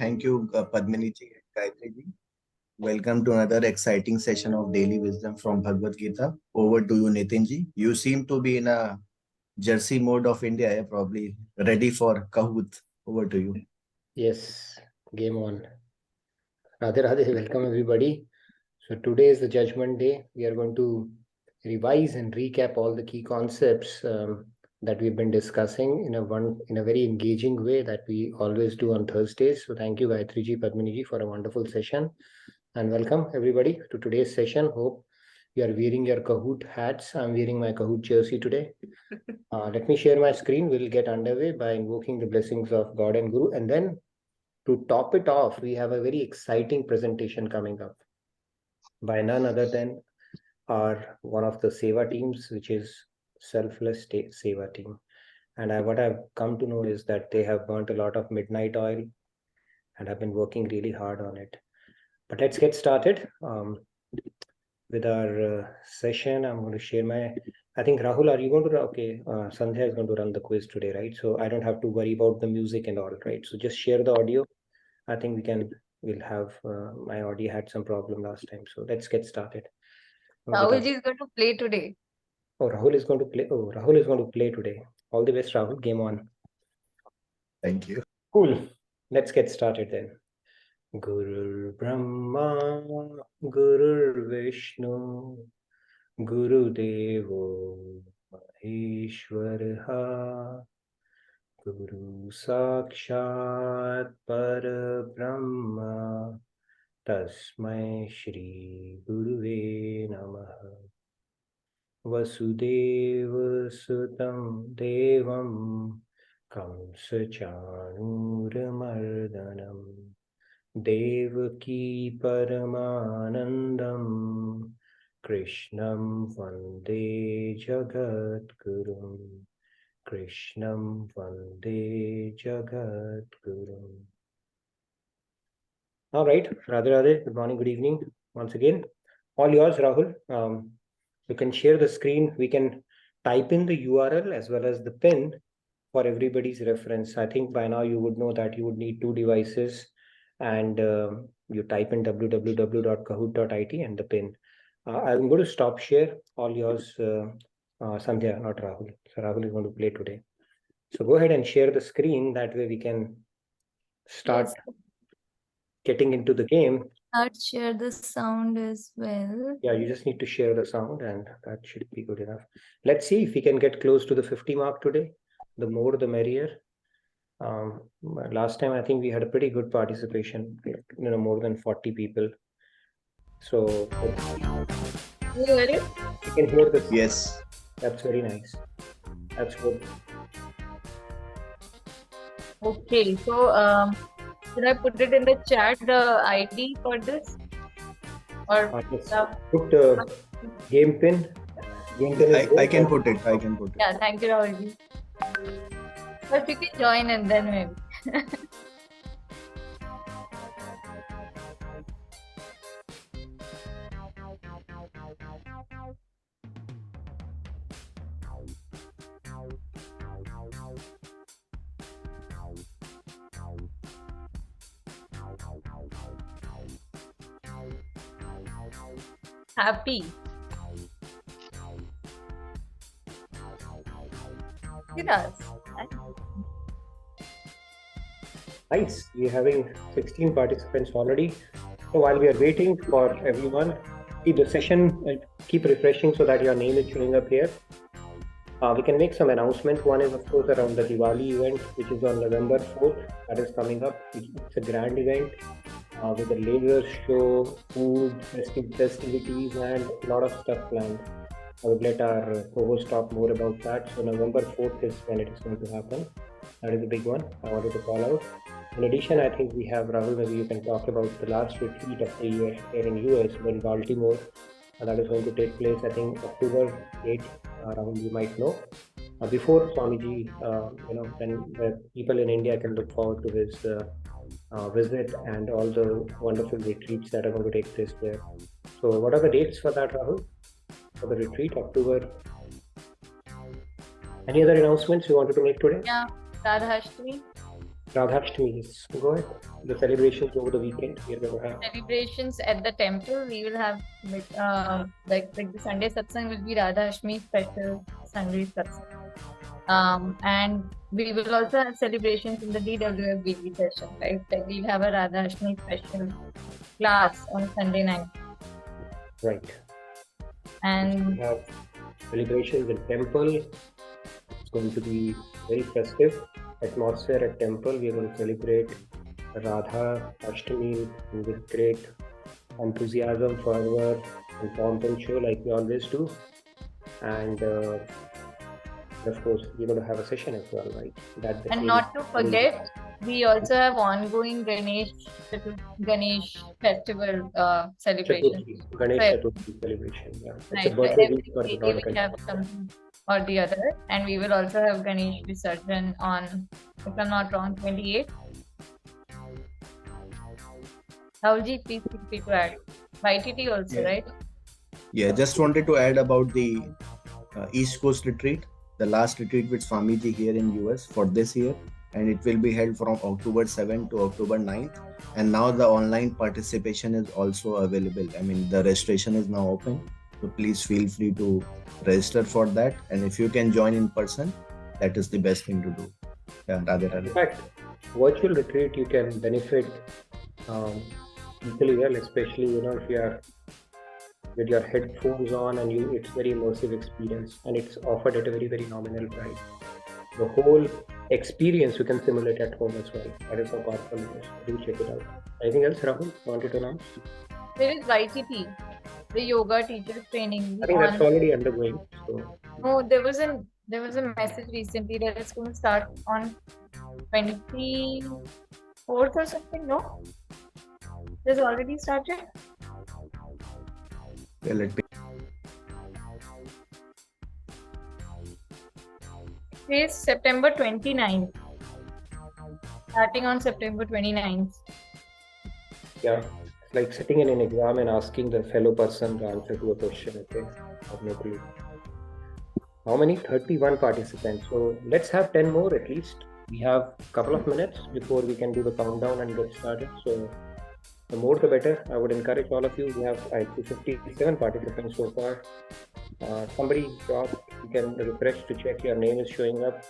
Thank you, Padmini ji and Gayatri ji. Welcome to another exciting session of Daily Wisdom from Bhagavad Gita. Over to you, Nitin ji. You seem to be in a Jersey mode of India, probably ready for Kahoot. Over to you. Yes, game on. Radhe Radhe, welcome everybody. So today is the Judgment Day. We are going to revise and recap all the key concepts that we've been discussing in a very engaging way that we always do on Thursdays. So thank you, Gayatri ji, Padmini ji, for a wonderful session. And welcome everybody to today's session. Hope you are wearing your Kahoot hats. I'm wearing my Kahoot jersey today. Let me share my screen. We'll get underway by invoking the blessings of God and Guru. And then to top it off, we have a very exciting presentation coming up by none other than one of the Seva teams, which is Selfless Seva team. And what I've come to know is that they have burnt a lot of midnight oil and have been working really hard on it. But let's get started with our session. I'm going to share I think Rahul, are you going to, okay, Sandhya is going to run the quiz today, right? So I don't have to worry about the music and all, right? So just share the audio. I think we'll have, my audio had some problem last time. So let's get started. Rahul is going to play today. Oh, Rahul is going to play. Oh, Rahul is going to play today. All the best, Rahul. Game on. Thank you. Cool. Let's get started then. Gurur Brahma, Gurur Vishnu, Guru Devo Maheshwaraha, Guru Sakshat Parabrahma, Tasmai Shri Guruve Namaha. Vasudeva Sutam Devam Kamsachanuramardanam Devaki Paramanandam Krishnam Vande Jagadgurum Krishnam Vande Jagadgurum. All right, Radhe Radhe, good morning, good evening once again. All yours, Rahul. You can share the screen. We can type in the URL as well as the pin for everybody's reference. I think by now you would know that you would need two devices, and you type in www.kahoot.it and the pin. I'm going to stop share. All yours, Sandhya, not Rahul. So Rahul is going to play today. So go ahead and share the screen. That way we can start getting into the game. Let's share the sound as well. Yeah, you just need to share the sound and that should be good enough. Let's see if we can get close to the 50 mark today. The more, the merrier. Last time, I think we had a pretty good participation, more than 40 people. So, you hear it? You can hear this. Yes. That's very nice. That's good. Okay, so should I put it in the chat, the ID for this? Or put game pin. I can put it. I can put it. Yeah, thank you, Rahul. But you can join and then maybe. Happy. It does. Nice. We're having 16 participants already. So while we are waiting for everyone, keep the session, keep refreshing so that your name is showing up here. We can make some announcements. One is, of course, around the Diwali event, which is on November 4th. That is coming up. It's a grand event with a laser show, food, festivities, and a lot of stuff planned. I would let our co-host talk more about that. So November 4th is when it is going to happen. That is a big one I wanted to call out. In addition, I think we have, Rahul, maybe you can talk about the last retreat of the year here in US in Baltimore. That is going to take place, I think, October 8th, around you might know. Before Swamiji, then the people in India can look forward to his visit and all the wonderful retreats that are going to take place there. So what are the dates for that, Rahul? For the retreat, October. Any other announcements you wanted to make today? Yeah, Radhashtami. Radhashtami, yes. Go ahead. The celebrations over the weekend we are going to have. Celebrations at the temple. We will have like the Sunday satsang will be Radha Ashtami special Sunday satsang. And we will also have celebrations in the DWFBG session, right? Like we'll have a Radha Ashtami special class on Sunday night. Right. And we have celebrations in temple. It's going to be very festive atmosphere at temple. We are going to celebrate Radha Ashtami with great enthusiasm, fervor, and pomp and show like we always do. And of course, we're going to have a session as well, right? And not to forget, we also have ongoing Ganesh festival celebration. Ganesh Chaturthi celebration, yeah. It's right. a birthday week for Every the day we have something or the other, and we will also have Ganesh Visarjan on, if I'm not wrong, 28th. Rahulji, please feel free to add. YTT also, right? Yeah, just wanted to add about the East Coast retreat, the last retreat with Swamiji here in US for this year, and it will be held from October 7th to October 9th. And now the online participation is also available. I mean, the registration is now open. So please feel free to register for that. And if you can join in person, that is the best thing to do. Yeah, Radhe Radhe. In fact, virtual retreat you can benefit equally well, especially if you are with your headphones on and it's very immersive experience, and it's offered at a very, very nominal price. The whole experience you can simulate at home as well. That is how powerful it is. Do check it out. Anything else, Rahul, wanted to announce? There is YTT, the yoga teacher training. I think that's already undergoing. So. No, there was a message recently that it's going to start on 24th or something. No, it's already started. Yeah, let me. It's September 29th. Starting on September 29th. Yeah, it's like sitting in an exam and asking the fellow person the answer to a question. Okay, how many? 31 participants. So let's have 10 more at least. We have a couple of minutes before we can do the countdown and get started. So the more the better. I would encourage all of you. We have 57 participants so far. Somebody dropped. You can refresh to check your name is showing up.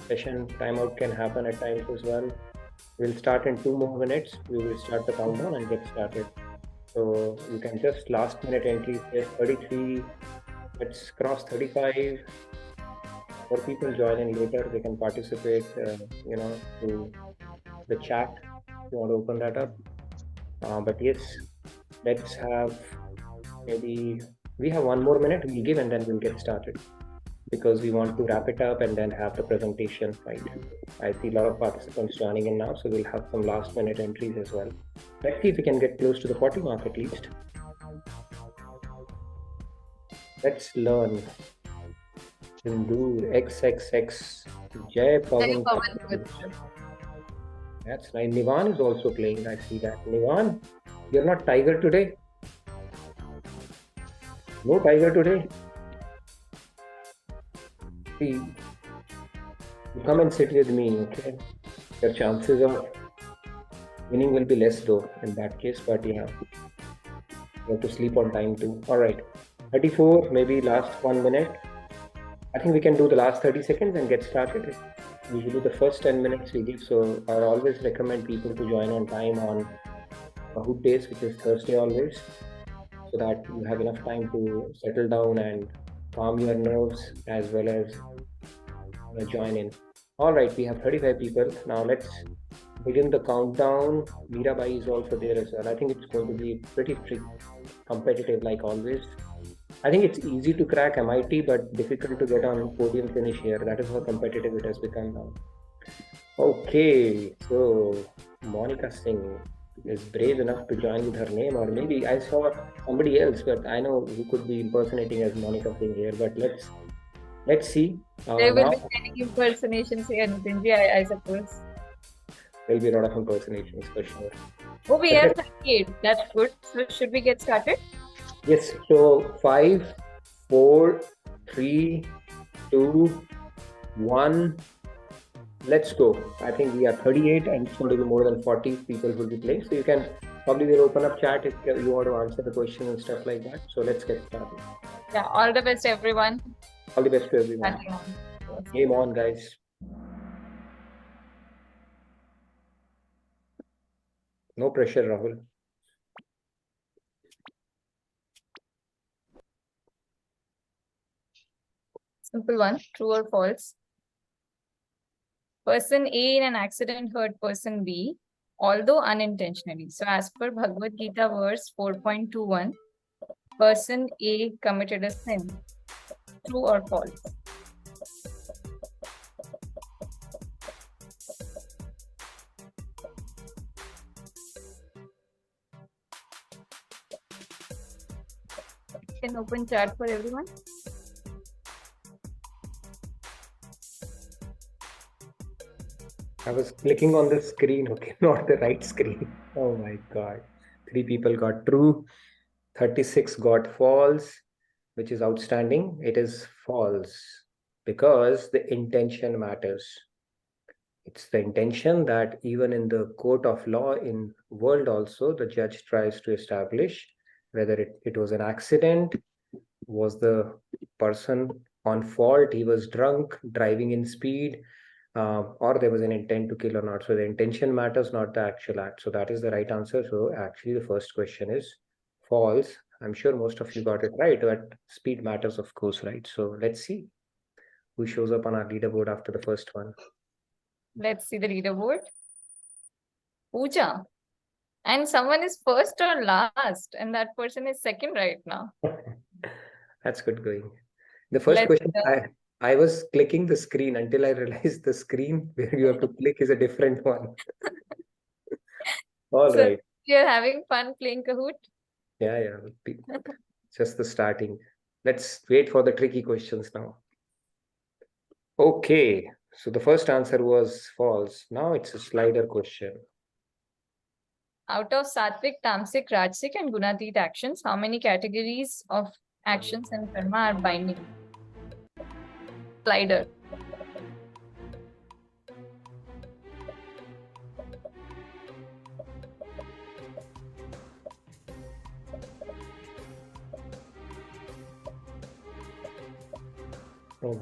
Session timeout can happen at times as well. We'll start in 2 more minutes. We will start the countdown and get started. So you can just last minute entries. There's 33. Let's cross 35. For people join in later, they can participate, through the chat. If you want to open that up. But yes, let's have maybe we have 1 more minute we'll give, and then we'll get started because we want to wrap it up and then have the presentation. Right? I see a lot of participants joining in now, so we'll have some last minute entries as well. Let's see if we can get close to the 40 mark at least. Let's learn. Sindoor XXX Jai Pavan. That's nice. Nivan is also playing. I see that. Nivan, you're not Tiger today? No Tiger today? See, you come and sit with me, okay? Your chances of winning will be less though in that case, but yeah, you have to sleep on time too. Alright, 34, maybe last 1 minute. I think we can do the last 30 seconds and get started. Usually the first 10 minutes we give, so I always recommend people to join on time on Kahoot days, which is Thursday always, so that you have enough time to settle down and calm your nerves as well as join in. All right, we have 35 people. Now let's begin the countdown. Mirabai is also there as well. I think it's going to be pretty competitive like always. I think it's easy to crack MIT, but difficult to get on podium finish here. That is how competitive it has become now. Okay, so Monica Singh is brave enough to join with her name, or maybe I saw somebody else, but I know who could be impersonating as Monica Singh here. But let's see. There will be many impersonations here, Nitinji, I suppose. There will be a lot of impersonations for sure. Oh, we have 38. That's good. So should we get started? Yes. So 5, 4, 3, 2, 1. let's go. I think we are 38 and it's going to be more than 40 people who will be playing. So you can probably will open up chat if you want to answer the question and stuff like that. So let's get started. Yeah, all the best, everyone. All the best to everyone. Starting on. Game on, guys. No pressure, Rahul. Simple one, true or false? Person A in an accident hurt person B, although unintentionally. So as per Bhagavad Gita verse 4.21, person A committed a sin. True or false? Can open chat for everyone. I was clicking on the screen, okay, not the right screen. Oh my God. 3 people got true, 36 got false, which is outstanding. It is false because the intention matters. It's the intention that even in the court of law in world also, the judge tries to establish whether it was an accident, was the person on fault, he was drunk, driving in speed, or there was an intent to kill or not. So the intention matters, not the actual act. So that is the right answer. So actually the first question is false. I'm sure most of you got it right, but speed matters, of course, right? So let's see who shows up on our leaderboard after the first one. Let's see the leaderboard. Pooja. And someone is first or last, and that person is second right now. That's good going. The first question, I was clicking the screen until I realized the screen where you have to click is a different one. All So right. you're having fun playing Kahoot? Yeah. Just the starting. Let's wait for the tricky questions now. Okay. So the first answer was false. Now it's a slider question. Out of Sattvic, Tamasic, Rajasic, and Gunatit actions, how many categories of actions and karma are binding? Slider. Oh.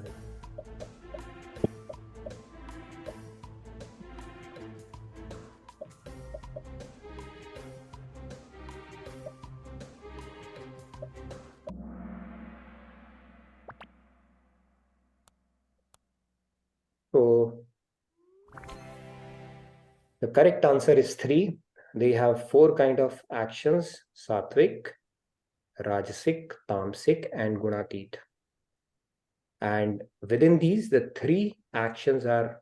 So the correct answer is 3. They have 4 kind of actions: Sattvic, Rajasic, Tamasic, and Gunatit. And within these, the 3 actions are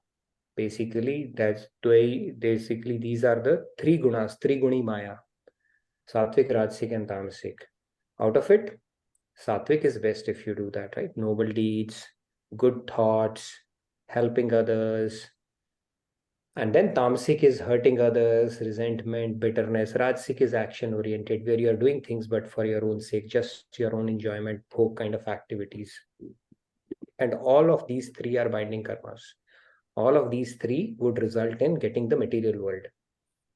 basically these are the 3 gunas, 3 guni maya: Sattvic, Rajasic, and Tamasic. Out of it, Sattvic is best if you do that, right? Noble deeds, good thoughts, helping others. And then Tamasic is hurting others, resentment, bitterness. Rajasic is action oriented, where you are doing things but for your own sake, just your own enjoyment, bhog kind of activities. And all of these 3 are binding karmas. All of these 3 would result in getting the material world.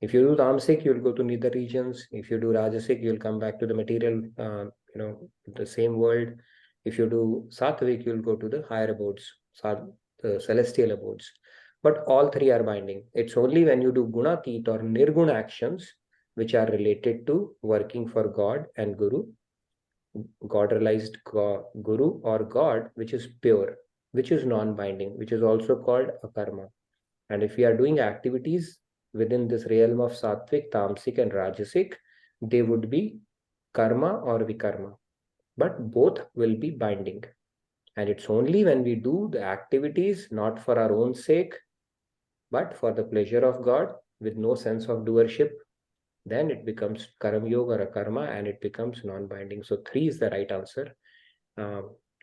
If you do Tamasic, you'll go to nether regions. If you do Rajasic, you'll come back to the material, the same world. If you do Sattvic, you'll go to the higher abodes, the celestial abodes. But all 3 are binding. It's only when you do Gunatit or Nirguna actions, which are related to working for God and Guru, God realized Guru or God, which is pure, which is non-binding, which is also called akarma. And if we are doing activities within this realm of Sattvic, Tamasic, and Rajasic, they would be karma or vikarma. But both will be binding. And it's only when we do the activities not for our own sake, but for the pleasure of God with no sense of doership, then it becomes karma yoga or a karma and it becomes non-binding. So 3 is the right answer.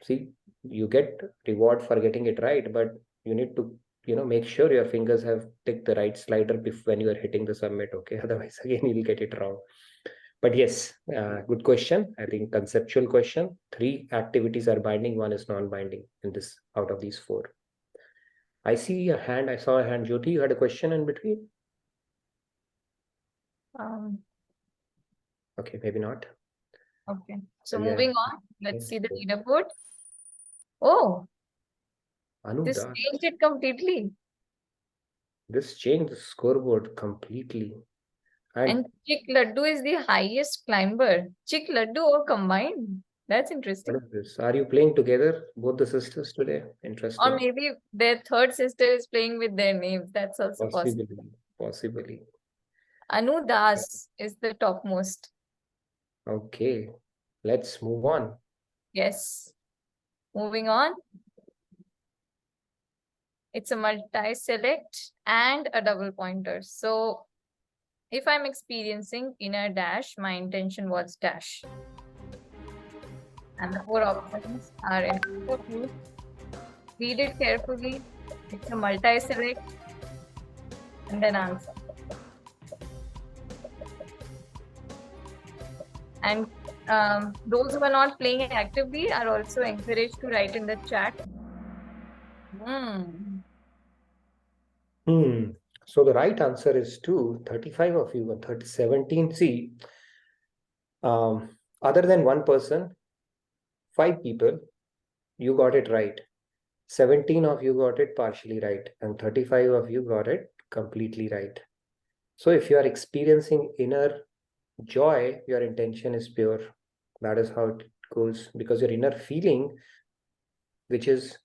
See, you get reward for getting it right, but you need to make sure your fingers have ticked the right slider when you are hitting the submit. Okay, otherwise again you'll get it wrong. But yes, good question. I think conceptual question. 3 activities are binding, 1 is non-binding in this out of these 4. I see a hand. I saw a hand. Jyoti, you had a question in between? Okay, maybe not. Okay. So Yeah. moving on, let's Yes. see the leaderboard. Oh, Anu this Das. changed it completely. This changed the scoreboard completely. And Chick Laddu is the highest climber. Chick Laddu or combined. That's interesting. What is this? Are you playing together, both the sisters today? Or Interesting. maybe their third sister is playing with their names. That's also possible. Possibly. Anu Das is the topmost. Okay, let's move on. Yes. Moving on. It's a multi-select and a double pointer. So if I'm experiencing inner dash, my intention was dash. And the 4 options are in front of you. Read it carefully. It's a multi-select and then answer. And those who are not playing actively are also encouraged to write in the chat. So the right answer is 2. 35 of you and 17. See, other than one person, 5 people, you got it right. 17 of you got it partially right, and 35 of you got it completely right. So if you are experiencing inner joy, your intention is pure. That is how it goes, because your inner feeling, which is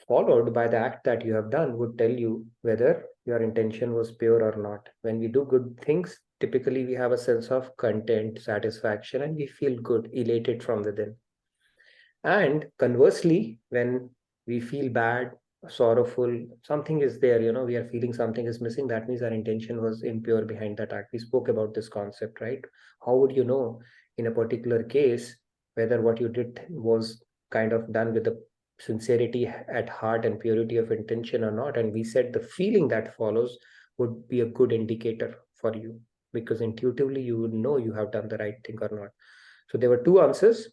followed by the act that you have done, would tell you whether your intention was pure or not. When we do good things, typically we have a sense of content, satisfaction, and we feel good, elated from within. And conversely, when we feel bad, sorrowful, something is there, we are feeling something is missing, that means our intention was impure behind that act. We spoke about this concept, right? How would you know in a particular case whether what you did was kind of done with the sincerity at heart and purity of intention or not? And we said the feeling that follows would be a good indicator for you, because intuitively you would know you have done the right thing or not. So there were 2 answers.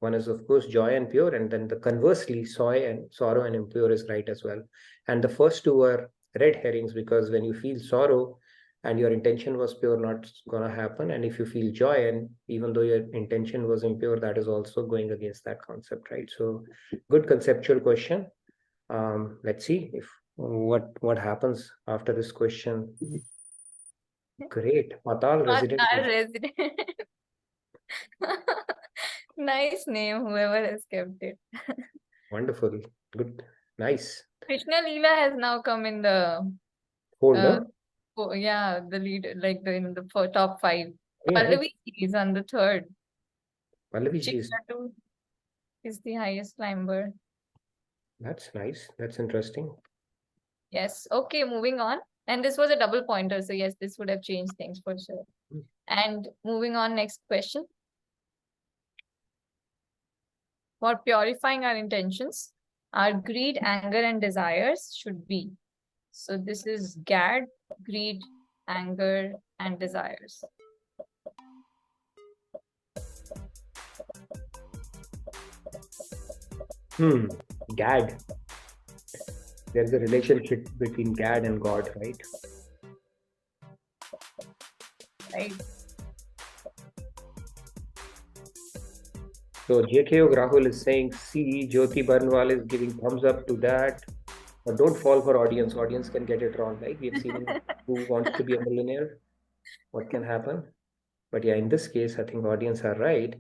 One is, of course, joy and pure, and then the conversely, sorrow and impure is right as well. And the first 2 are red herrings, because when you feel sorrow and your intention was pure, not going to happen. And if you feel joy, and even though your intention was impure, that is also going against that concept, right? So good conceptual question. Let's see if what happens after this question. Great. Patal resident. Nice name, whoever has kept it. Wonderful. Good. Nice. Krishna Leela has now come in the Folder. yeah, the lead, like in the top 5. Yeah, Pallavi is on the 3rd. Pallavi is the highest climber. That's nice. That's interesting. Yes. Okay, moving on. And this was a double pointer. So yes, this would have changed things for sure. And moving on, next question. For purifying our intentions, our greed, anger, and desires should be. So this is GAD, greed, anger, and desires. GAD. There's a relationship between GAD and God, right? Right. So JK Rahul is saying, see, Jyoti Barnwal is giving thumbs up to that. But don't fall for audience. Audience can get it wrong, right? We've seen who wants to be a millionaire. What can happen? But yeah, in this case, I think audience are right.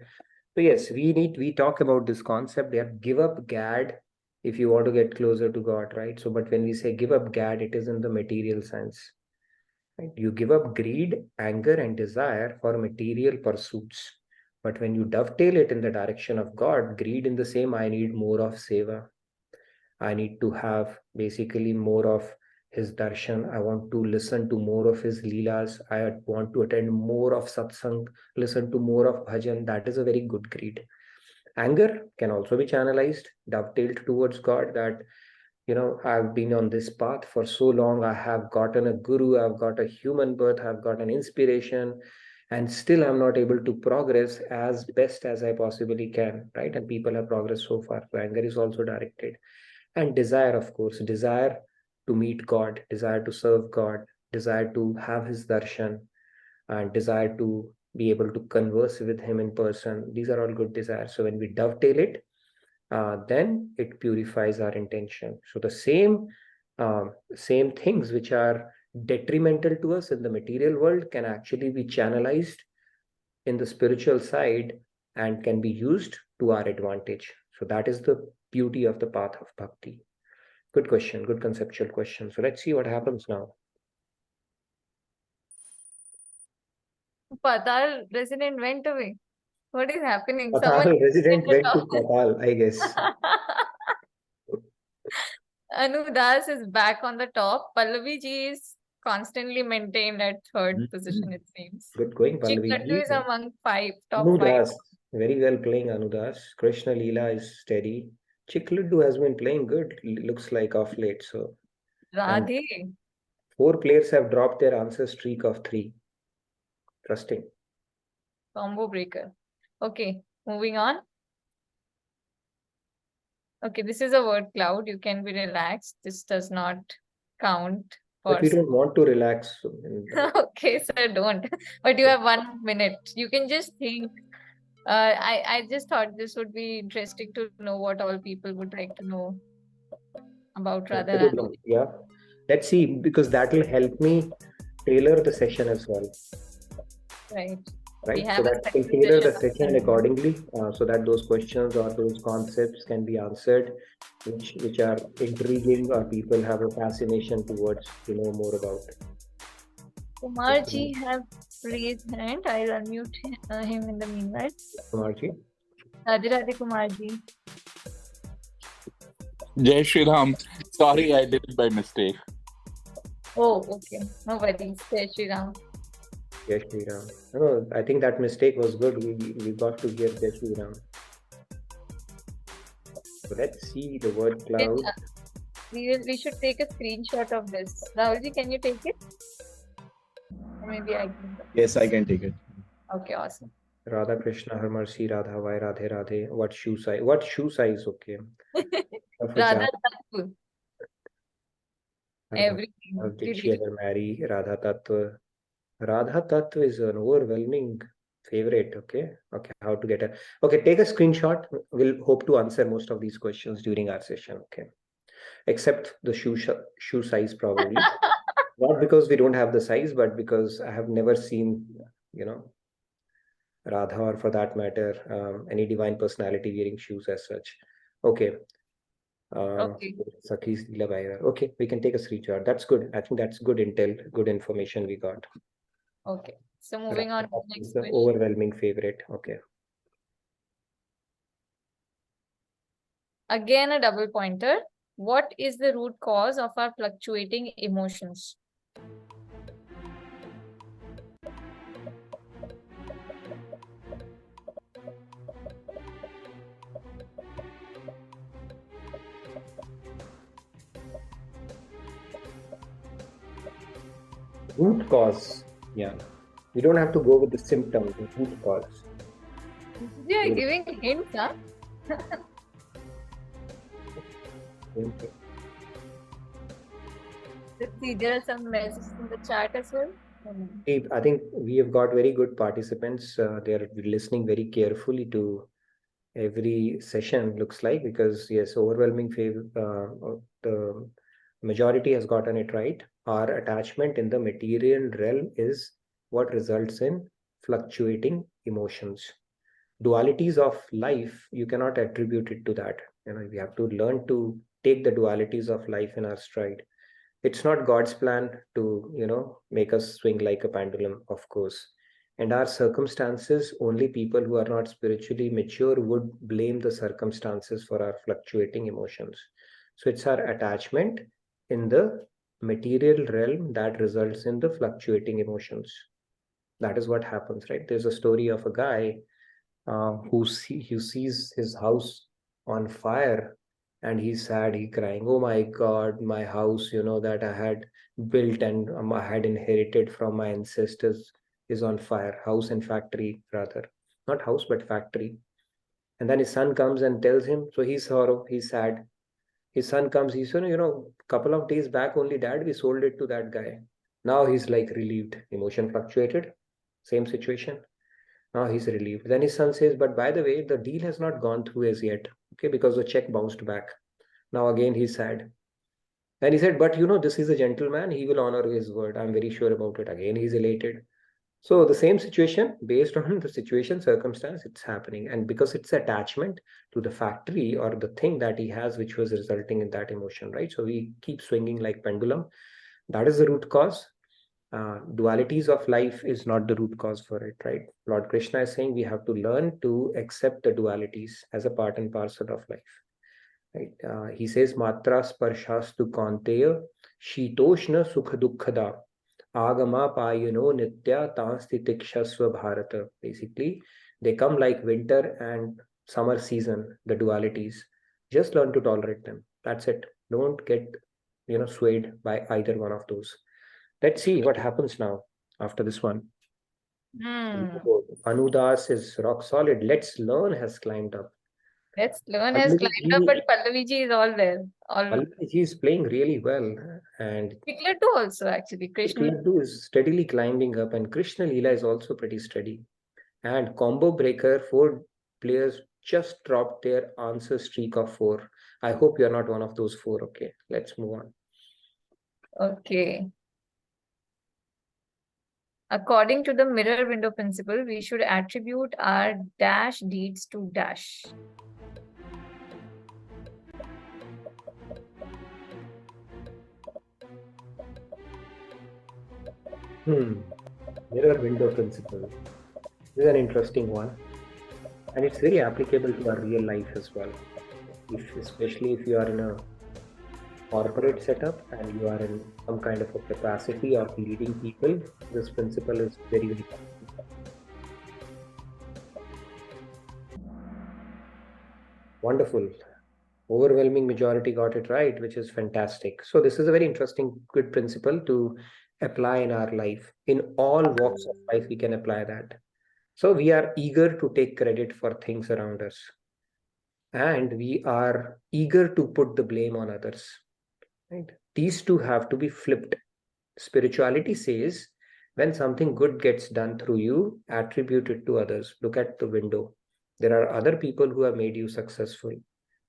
So yes, we talk about this concept there. Give up GAD if you want to get closer to God, right? So, but when we say give up GAD, it is in the material sense, right? You give up greed, anger, and desire for material pursuits. But when you dovetail it in the direction of God, greed in the same, I need more of seva. I need to have basically more of his darshan. I want to listen to more of his leelas. I want to attend more of satsang, listen to more of bhajan. That is a very good greed. Anger can also be channelized, dovetailed towards God, that, I've been on this path for so long. I have gotten a guru, I've got a human birth, I've got an inspiration, and still I'm not able to progress as best as I possibly can, right? And people have progressed so far. So anger is also directed. And desire, of course, desire to meet God, desire to serve God, desire to have his darshan, and desire to be able to converse with him in person. These are all good desires. So when we dovetail it, then it purifies our intention. So the same things which are detrimental to us in the material world can actually be channelized in the spiritual side and can be used to our advantage. So that is the beauty of the path of bhakti. Good question, good conceptual question. So let's see what happens now. Patal resident went away. What is happening? Patal resident went to Patal, I guess. Anu Das is back on the top. Pallavi ji is constantly maintained at third position, it seems. Good going, Pallavi Chiklattu ji. is among top Anu five. Das, very well playing, Anu Das. Krishna Leela is steady. Chiklattu has been playing good, looks like off late. So Radhe. 4 players have dropped their answer streak of 3. Trusting. Combo breaker. Okay, moving on. Okay, this is a word cloud. You can be relaxed. This does not count. But we don't want to relax. Okay, sir, don't. But you have 1 minute. You can just think. I just thought this would be interesting to know what all people would like to know about Radharani. Yeah. Let's see, because that will help me tailor the session as well. Right. Right. So that will tailor the session accordingly, so that those questions or those concepts can be answered, which are intriguing or people have a fascination towards to know more about. Kumar ji have raised hand. I'll unmute him in the meanwhile. Kumar ji. Radhe Radhe Kumar ji. Jai Shri Ram. Sorry, I did it by mistake. Oh, okay. No worries. Jai Shri Ram. Jai Shri Ram. No, I think that mistake was good. We got to hear Jai Shri Ram. So let's see the word cloud. We should take a screenshot of this. Rahulji, can you take it? Or maybe I can. Yes, I can take it. Okay, awesome. Radha Krishna, Har Mercy, Radha Vai, Radhe Radhe. What shoe size? What shoe size? Okay. Radha Tattva. Everything. Did she ever marry Radha Tattva? Radha Tattva is an overwhelming favorite. Okay. How to get a. Okay, take a screenshot. We'll hope to answer most of these questions during our session. Okay. Except the shoe size, probably. Not because we don't have the size, but because I have never seen, Radha, or for that matter, any divine personality wearing shoes as such. Okay. Okay. Sakhi's Leela Bhaira. Okay, we can take a screenshot. That's good. I think that's good intel, good information we got. Okay. So moving on to the next the question. Overwhelming favorite. Okay. Again, a double pointer. What is the root cause of our fluctuating emotions? Root cause. Yeah. We don't have to go with the symptom, the root cause. You are giving hints, huh? Okay. Let's see, there are some messages in the chat as well. I think we have got very good participants. They are listening very carefully to every session, looks like, because yes, overwhelming favor, the majority has gotten it right. Our attachment in the material realm is what results in fluctuating emotions. Dualities of life, you cannot attribute it to that. We have to learn to take the dualities of life in our stride. It's not God's plan to, make us swing like a pendulum, of course. And our circumstances, only people who are not spiritually mature would blame the circumstances for our fluctuating emotions. So it's our attachment in the material realm that results in the fluctuating emotions. That is what happens, right? There's a story of a guy who sees his house on fire, and he's sad, he's crying, oh my God, my house, that I had built and I had inherited from my ancestors is on fire. House and factory, rather. Not house, but factory. And then his son comes and tells him, so he's sorrow, he's sad. His son comes, he said, couple of days back only, dad, we sold it to that guy. Now he's like relieved. Emotion fluctuated. Same situation. Now he's relieved. Then his son says, but by the way, the deal has not gone through as yet. Okay, because the check bounced back. Now again, he's sad. And he said, but this is a gentleman. He will honor his word. I'm very sure about it. Again, he's elated. So the same situation, based on the situation, circumstance, it's happening. And because it's attachment to the factory or the thing that he has, which was resulting in that emotion, right? So we keep swinging like pendulum. That is the root cause. Dualities of life is not the root cause for it, right? Lord Krishna is saying we have to learn to accept the dualities as a part and parcel of life. Right? He says, Matra sparshastu kaunteya shitoshna sukha dukkhada agama payano nitya tanstitikshasva bharata. Basically, they come like winter and summer season, the dualities. Just learn to tolerate them. That's it. Don't get swayed by either one of those. Let's see what happens now after this one. Anudas is rock solid. Let's learn has climbed up. Let's learn has climbed up, but Pallaviji is all there. Pallaviji is playing really well. And Krishna too also, actually. Krishna is steadily climbing up, and Krishna Leela is also pretty steady. And combo breaker, 4 players just dropped their answer streak of 4. I hope you're not one of those 4. Okay, let's move on. Okay. According to the mirror window principle, we should attribute our dash deeds to dash. Mirror window principle. This is an interesting one. And it's very applicable to our real life as well. Especially if you are in a corporate setup and you are in some kind of a capacity of leading people, this principle is very, very important. Wonderful. Overwhelming majority got it right, which is fantastic. So this is a very interesting, good principle to apply in our life. In all walks of life, we can apply that. So we are eager to take credit for things around us. And we are eager to put the blame on others. Right? These two have to be flipped. Spirituality says, when something good gets done through you, attribute it to others. Look at the window. There are other people who have made you successful.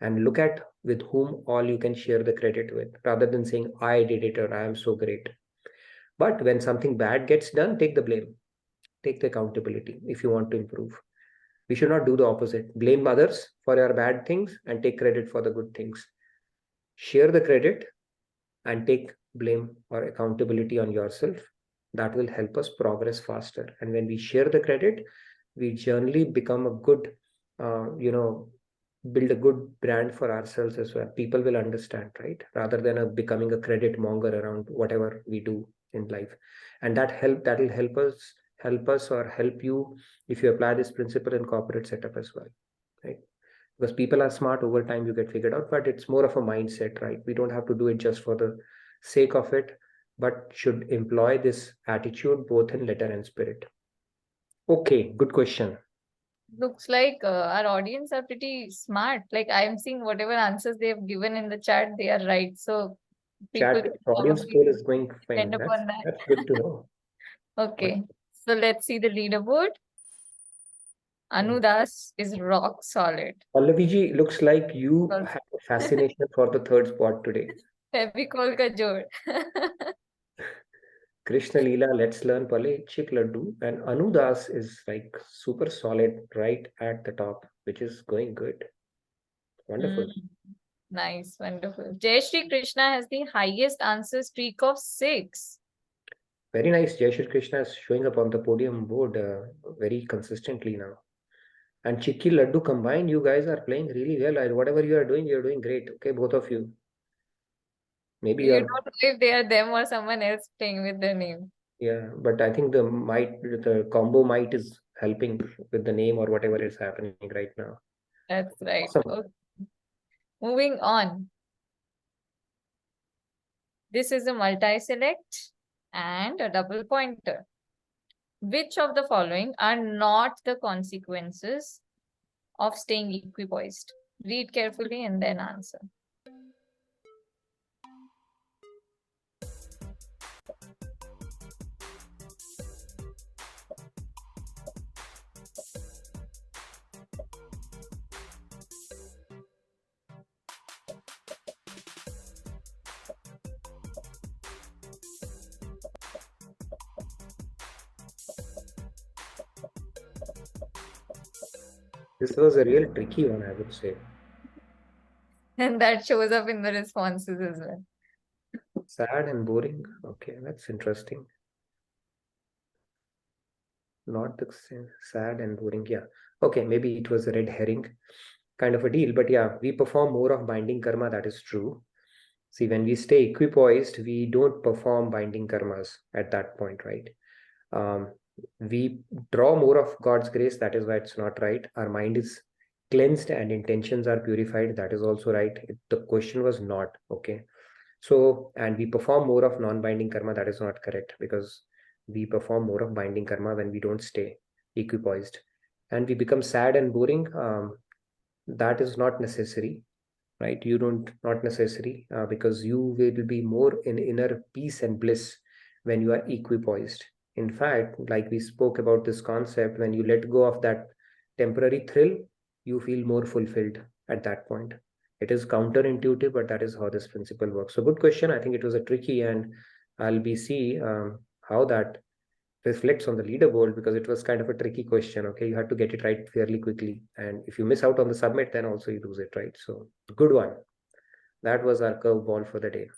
And look at with whom all you can share the credit with, rather than saying, I did it or I am so great. But when something bad gets done, take the blame. Take the accountability if you want to improve. We should not do the opposite. Blame others for your bad things and take credit for the good things. Share the credit and take blame or accountability on yourself. That will help us progress faster. And when we share the credit, we generally become a good, build a good brand for ourselves as well. People will understand, right? Rather than becoming a credit monger around whatever we do in life. And that will help us or help you if you apply this principle in corporate setup as well, right? Because people are smart, over time you get figured out, but it's more of a mindset, right? We don't have to do it just for the sake of it, but should employ this attitude both in letter and spirit. Okay, good question. Looks like our audience are pretty smart. Like I'm seeing whatever answers they have given in the chat, they are right. So people Chat audience poll is going fine. That's good to know. Okay, so let's see the leaderboard. Anudas is rock solid. Pallaviji, looks like you have a fascination for the 3rd spot today. Fevicol ka jod. Krishna Leela, let's learn Chik Laddu, and Anudas is like super solid right at the top, which is going good. Wonderful. Nice, wonderful. Jai Shri Krishna has the highest answer streak of 6. Very nice. Jai Shri Krishna is showing up on the podium board very consistently now. And Chikki Laddu combined, you guys are playing really well. Whatever you are doing, you're doing great. Okay, both of you. Maybe you don't know if they are them or someone else playing with their name. Yeah, but I think the combo might is helping with the name or whatever is happening right now. That's right. Awesome. Okay. Moving on. This is a multi-select and a double pointer. Which of the following are not the consequences of staying equipoised? Read carefully and then answer. This was a real tricky one, I would say. And that shows up in the responses as well. Sad and boring. Okay, that's interesting. Not the same. Sad and boring. Yeah. Okay, maybe it was a red herring kind of a deal. But yeah, we perform more of binding karma. That is true. See, when we stay equipoised, we don't perform binding karmas at that point, right? We draw more of God's grace. That is why it's not right. Our mind is cleansed and intentions are purified. That is also right. The question was not. Okay. So, and we perform more of non-binding karma. That is not correct, because we perform more of binding karma when we don't stay equipoised. And we become sad and boring. That is not necessary, right? You don't, not necessary, because you will be more in inner peace and bliss when you are equipoised. In fact, like we spoke about this concept, when you let go of that temporary thrill, you feel more fulfilled at that point. It is counterintuitive, but that is how this principle works. So good question. I think it was a tricky, and I'll be see how that reflects on the leaderboard, because it was kind of a tricky question. Okay, you had to get it right fairly quickly, and if you miss out on the submit, then also you lose it, right? So good one. That was our curveball for the day.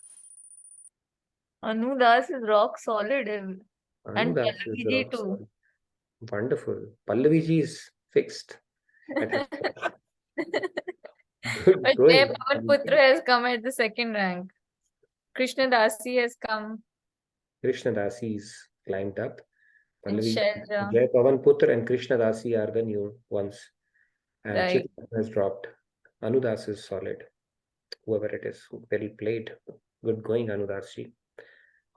Anu Das is rock solid. And That's Pallavi too. wonderful. Pallavi ji is fixed. But Good going. Jay Pavan Putra has come at the second rank. Krishna Dasi has come. Krishna Dasi is climbed up. And Pallavi, Shailja. Jay Pavan Putra and Krishna Dasi are the new ones. And Right. Chit has dropped. Anudas is solid. Whoever it is, well played. Good going, Anudas ji.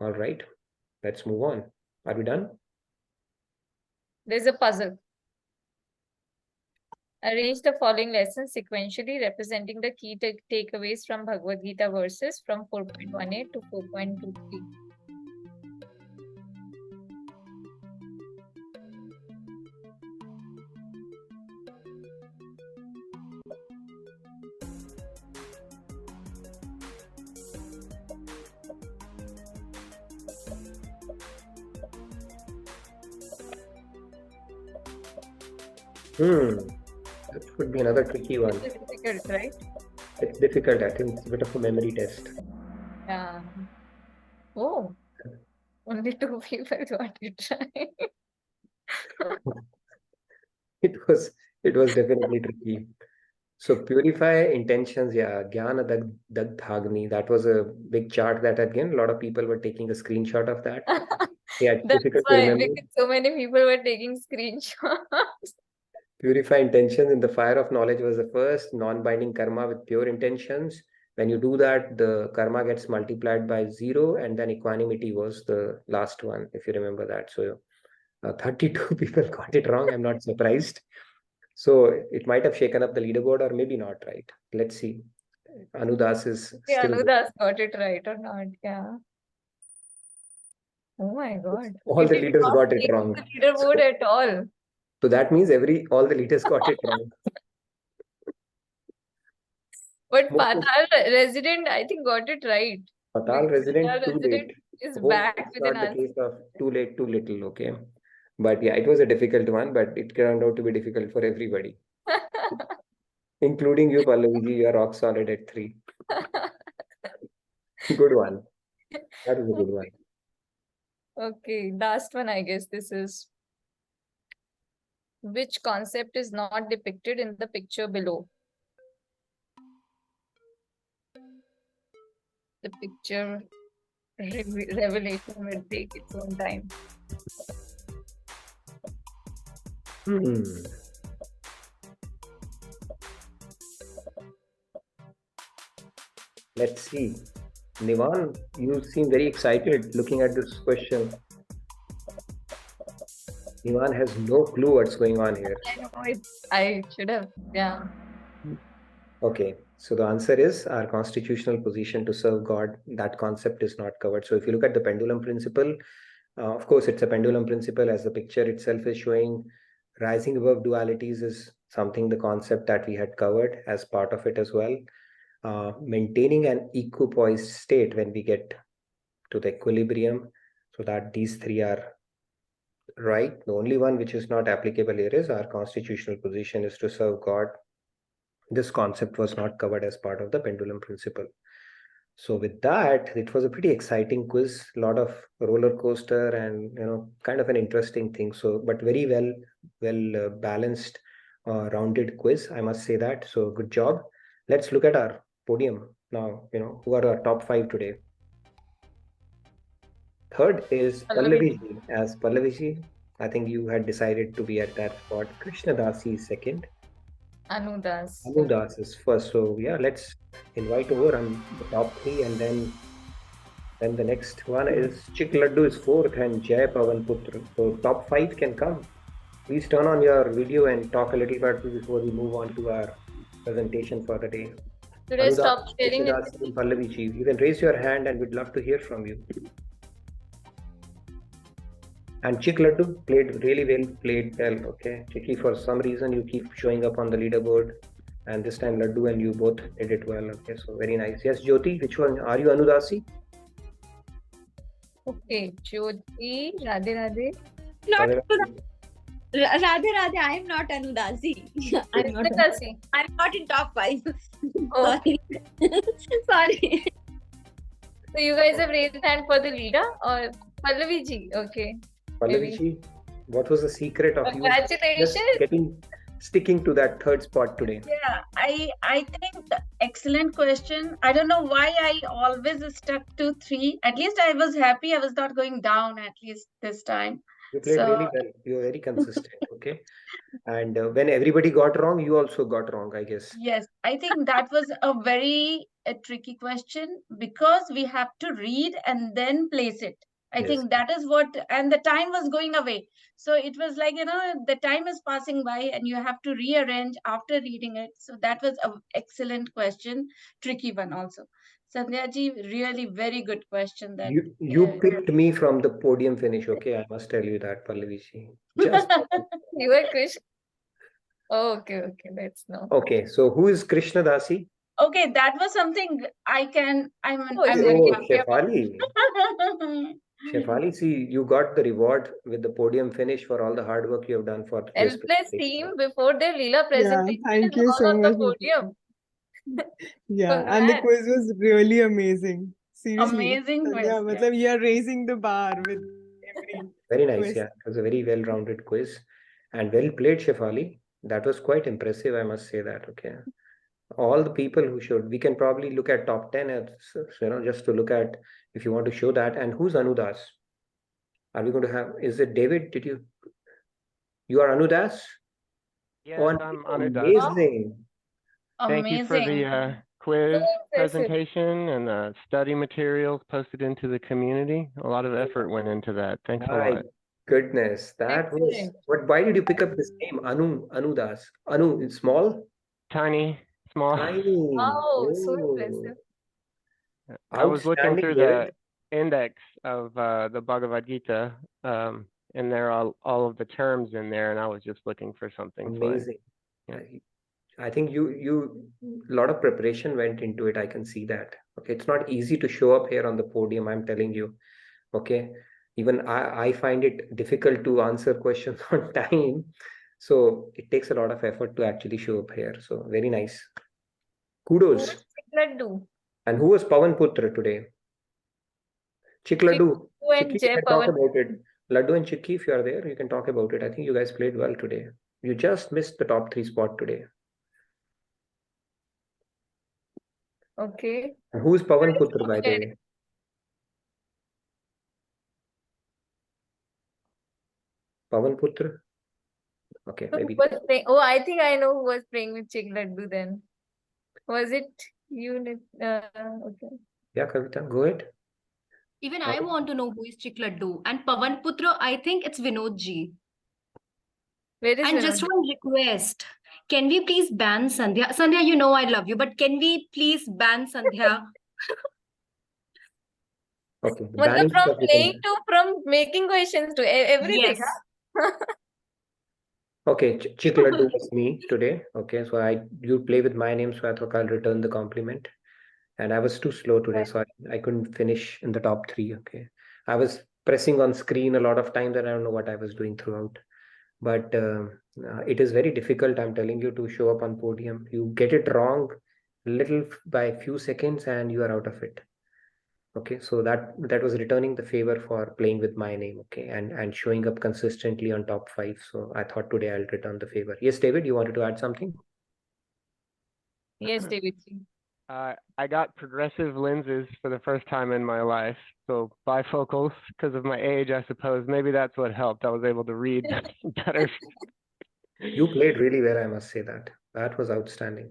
All right, let's move on. Are we done? There's a puzzle. Arrange the following lessons sequentially, representing the key takeaways from Bhagavad Gita verses from 4.18 to 4.23. That could be another tricky one. It's difficult, right? It's difficult. I think it's a bit of a memory test. Yeah. Oh, only 2 people got it right. It was definitely tricky. So purify intentions, yeah. Jnana Dagdhagni. That was a big chart that again a lot of people were taking a screenshot of that. Yeah, it's That's difficult to why, remember. because so many people were taking screenshots. Purify intentions in the fire of knowledge was the first non-binding karma with pure intentions. When you do that, the karma gets multiplied by 0, and then equanimity was the last one, if you remember that. So 32 people got it wrong. I'm not surprised. So it might have shaken up the leaderboard, or maybe not, right? Let's see. Anudas is Yeah, still... Anudas got it right or not. Yeah. Oh my God. All the leaders got it wrong. The leaderboard at all. So that means all the leaders got it wrong. But Patal resident, I think, got it right. Patal resident too late. Is Hope back it's with not an the case of too late, too little. Okay. But yeah, it was a difficult one, but it turned out to be difficult for everybody, including you, Pallavi. You are rock solid at 3. Good one. That is a good one. Okay, last one, I guess this is. Which concept is not depicted in the picture below? The picture revelation will take its own time. Let's see. Nivan, you seem very excited looking at this question. Nivan has no clue what's going on here. I know I should have, yeah. Okay, so the answer is our constitutional position to serve God. That concept is not covered. So if you look at the pendulum principle, of course, it's a pendulum principle, as the picture itself is showing. Rising above dualities is something, the concept that we had covered as part of it as well. Maintaining an equipoised state when we get to the equilibrium, so that these 3 are right. The only one which is not applicable here is our constitutional position is to serve God. This concept was not covered as part of the pendulum principle. So with that, it was a pretty exciting quiz, a lot of roller coaster and, kind of an interesting thing. So, but very well balanced, rounded quiz, I must say that. So good job. Let's look at our podium now, who are our top 5 today. Third is Pallavi. Pallavi. As Pallavi, I think you had decided to be at that spot. Krishna Dasi is second. Anu Das. Anu Das is first. So yeah, let's invite over on the top 3, and then the next one is Chik Laddu is fourth and Jai Pavan Putra. So top 5 can come. Please turn on your video and talk a little bit before we move on to our presentation for the day. Should I stop sharing it? Pallavi ji, you can raise your hand and we'd love to hear from you. And Chik Laddu really played well. Okay, Chiki, for some reason you keep showing up on the leaderboard, and this time Laddu and you both did it well. Okay, so very nice. Yes, Jyoti, which one are you? Anudasi? Okay, Jyoti, Radhe Radhe. Not Radhe Radhe, I am not Anudasi. I'm not. Anudasi. I'm not in top 5. Oh. Sorry. Sorry. So you guys have raised hand for the leader or Pallavi ji? Okay. Pallavi ji, what was the secret of you Congratulations. sticking to that third spot today? Yeah, I think excellent question. I don't know why I always stuck to 3. At least I was happy I was not going down at least this time. You played really well. You were very consistent. Okay. And when everybody got wrong, you also got wrong, I guess. Yes, I think that was a very tricky question because we have to read and then place it. I think that is what, and the time was going away. So it was like, the time is passing by and you have to rearrange after reading it. So that was an excellent question, tricky one also. Sandhya ji, really very good question. That you picked me from the podium finish. Okay, I must tell you that, Pallavi ji. Just you were Krishna. Oh, okay, let's know. Okay, so who is Krishna Dasi? Okay, that was something I'm Shefali. Shefali, see, you got the reward with the podium finish for all the hard work you have done for the Helpless team before their Leela presentation. Yeah, thank you so much. Podium. Yeah, and the quiz was really amazing. Seriously. Amazing quiz. Yeah, you are raising the bar with every Very nice, quiz. yeah. It was a very well-rounded quiz and well played, Shefali. That was quite impressive, I must say that. Okay. All the people who we can probably look at top 10 as, just to look at if you want to show that. And who's Anudas? Are we going to have, is it David? You are Anudas? Yes, I'm Anudas. Amazing. Thank you for the quiz presentation and the study materials posted into the community. A lot of effort went into that. Thanks a lot. Goodness, that was why did you pick up this name? Anudas. Anu is small? Small. Tiny. Oh, so impressive. I was looking through the index of the Bhagavad Gita, and there are all of the terms in there, and I was just looking for something. Amazing. I think you a lot of preparation went into it. I can see that. Okay, it's not easy to show up here on the podium, I'm telling you. Okay, even I find it difficult to answer questions on time. So it takes a lot of effort to actually show up here. So very nice. Kudos. And who was Pavan Putra today? Chik Laddu. Chikki, can talk about it. Laddu and Chikki, if you are there, you can talk about it. I think you guys played well today. You just missed the top 3 spot today. Okay. And who is Pavan Putra, by the way? Pavan Putra? Okay, maybe. I think I know who was playing with Chik Laddu then. Was it you? Okay. Yeah, Kavita, go ahead. Even I want to know who is Chik Laddu. And Pavan Putra, I think it's Vinod ji. Where is and Vinod? Just one request. Can we please ban Sandhya? Sandhya, you know I love you, but can we please ban Sandhya? Okay. From playing to from making questions to everything. Yes. Huh? Okay, Chik Laddu was me today. Okay, so you play with my name, so I thought I'll return the compliment. And I was too slow today, so I couldn't finish in the top 3. Okay, I was pressing on screen a lot of times, and I don't know what I was doing throughout. But it is very difficult, I'm telling you, to show up on podium. You get it wrong little by a few seconds and you are out of it. Okay, so that was returning the favor for playing with my name, okay, and showing up consistently on top 5. So I thought today I'll return the favor. Yes, David, you wanted to add something? Yes, David. I got progressive lenses for the first time in my life. So bifocals, because of my age, I suppose. Maybe that's what helped. I was able to read better. You played really well, I must say that. That was outstanding.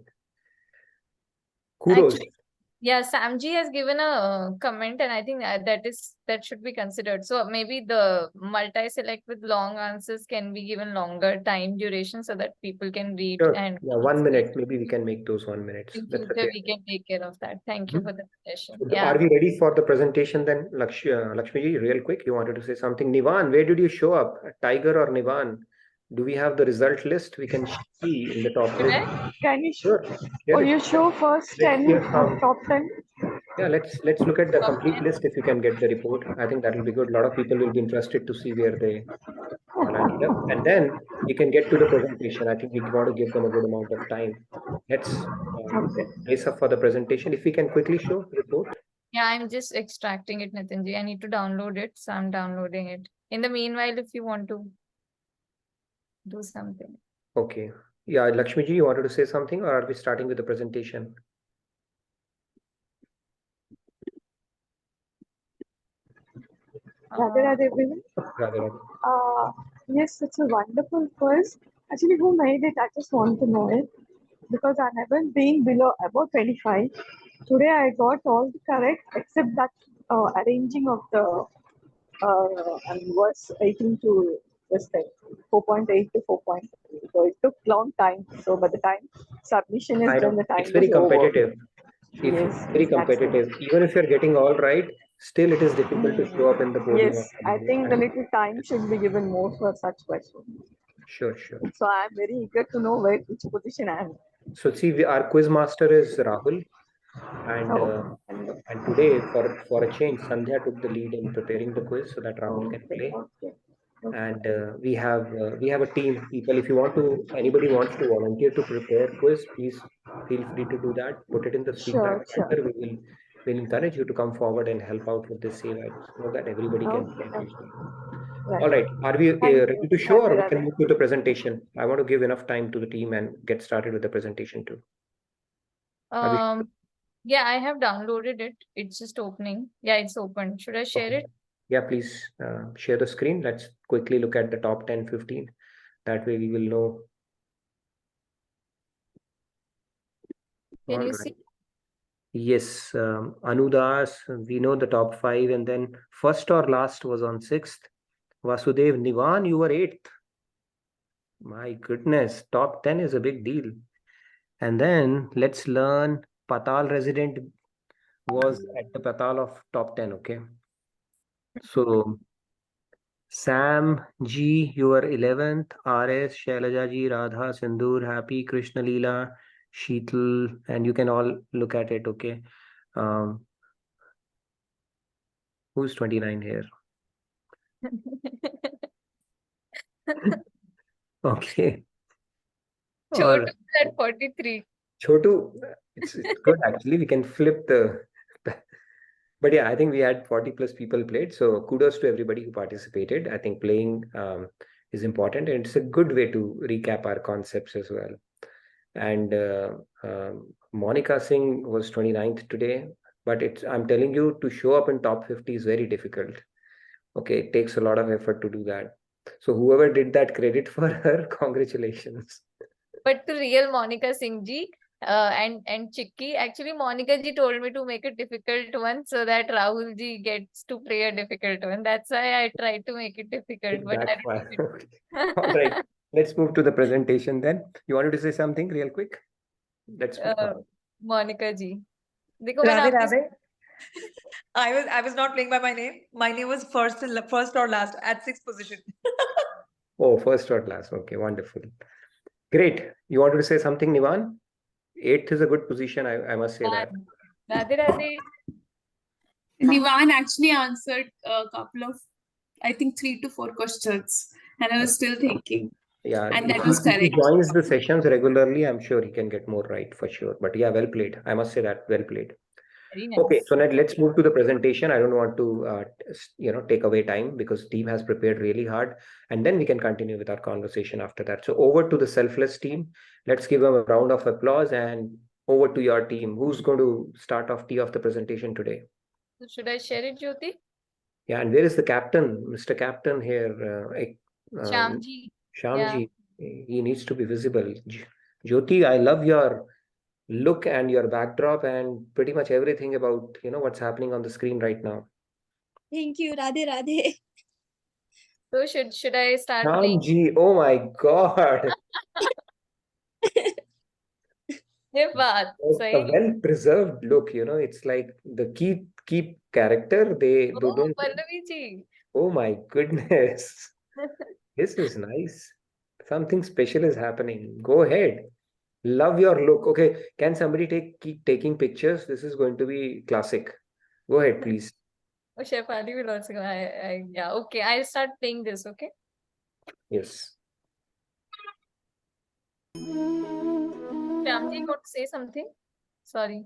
Kudos. Actually, yeah, Samji has given a comment, and I think that should be considered. So maybe the multi-select with long answers can be given longer time duration so that people can read Sure. and Yeah, 1 minute. Maybe we can make those 1 minute. in That's future okay. we can take care of that. Thank you for the suggestion. So Yeah. are we ready for the presentation then? Lakshmiji, real quick, you wanted to say something. Nivan, where did you show up? Tiger or Nivan? Do we have the result list? We can see in the top list. Can you Sure. or you show first 10 top 10? Yeah, let's look at the complete list if you can get the report. I think that will be good. A lot of people will be interested to see where they landed up. And then we can get to the presentation. I think we want to give them a good amount of time. Let's race up for the presentation. If we can quickly show the report. Yeah, I'm just extracting it, Nitinji. I need to download it, so I'm downloading it. In the meanwhile, if you want to do something. Okay. Yeah, Lakshmiji, you wanted to say something, or are we starting with the presentation? Radhe Radhe everyone. Radhe Radhe. Yes, it's a wonderful quiz. Actually, who made it? I just want to know it because I haven't been below about 25. Today I got all the correct except that arranging of the verse 18 to this thing, 4.8 to 4.3. So it took long time. So by the time submission is done, the time it's very is over. competitive. Yes, Very competitive. Even if you're getting all right, still it is difficult to show up in the podium. Yes, I think the little time should be given more for such questions. Sure, sure. So I'm very eager to know which position I am. So see, our quiz master is Rahul, and today for a change, Sandhya took the lead in preparing the quiz so that Rahul can play. And we have a team. People, if anybody wants to volunteer to prepare quiz, please feel free to do that. Put it in the feedback. Sure. We'll encourage you to come forward and help out with this save so that everybody can play. Right. All right. Are we ready to show, or we can move to the presentation? I want to give enough time to the team and get started with the presentation too. Yeah, I have downloaded it. It's just opening. Yeah, it's open. Should I share it? Yeah, please share the screen. Let's quickly look at the top 10, 15. That way we will know. Can you see? Yes, Anudas, we know the top 5, and then first or last was on 6th. Vasudev, Nivan, you were 8th. My goodness, top 10 is a big deal. And then let's learn Patal resident was at the Patal of top 10, okay? So Sam G, you were 11th. RS, Shailaja Ji, Radha, Sindur, Happy, Krishna Leela, Sheetal, and you can all look at it, okay? Who's 29 here? Okay. Chotu at 43. Chotu, it's good actually. We can flip the. But yeah, I think we had 40 plus people played. So kudos to everybody who participated. I think playing is important, and it's a good way to recap our concepts as well. And Monica Singh was 29th today, but I'm telling you, to show up in top 50 is very difficult. Okay, it takes a lot of effort to do that. So whoever did that, credit for her, congratulations. But the real Monica Singh ji and Chikki, actually Monica ji told me to make a difficult one so that Rahul ji gets to play a difficult one. That's why I tried to make it difficult. But That's why. All right, let's move to the presentation then. You wanted to say something real quick? Let's Monica ji. Radhe Radhe. I was not playing by my name. My name was first or last at 6th position. Oh, first or last. Okay, wonderful. Great. You wanted to say something, Nivan? 8th is a good position, I must say that. Radhe Radhe. Nivan actually answered a couple of I think 3 to 4 questions, and I was still thinking. Yeah, And that if was he correct. joins the sessions regularly, I'm sure he can get more right for sure. But yeah, well played. I must say that, well played. Very nice. Okay, so now let's move to the presentation. I don't want to, take away time because team has prepared really hard, and then we can continue with our conversation after that. So over to the selfless team. Let's give them a round of applause, and over to your team. Who's going to start off the presentation today? So should I share it, Jyoti? Yeah, and where is the captain, Mr. Captain here? Shyamji. Shyamji, he needs to be visible. Jyoti, I love your look and your backdrop and pretty much everything about what's happening on the screen right now. Thank you, Radhe Radhe. So should I start playing? Shyamji, oh my God. It's a well-preserved look, it's like the key character. They don't. Pallavi ji. Oh my goodness. This is nice. Something special is happening. Go ahead. Love your look. Okay, can somebody keep taking pictures? This is going to be classic. Go ahead, please. Oh, Chef Ali will also go. Yeah, okay. I'll start playing this, okay? Yes. Shyamji, got to say something? Sorry.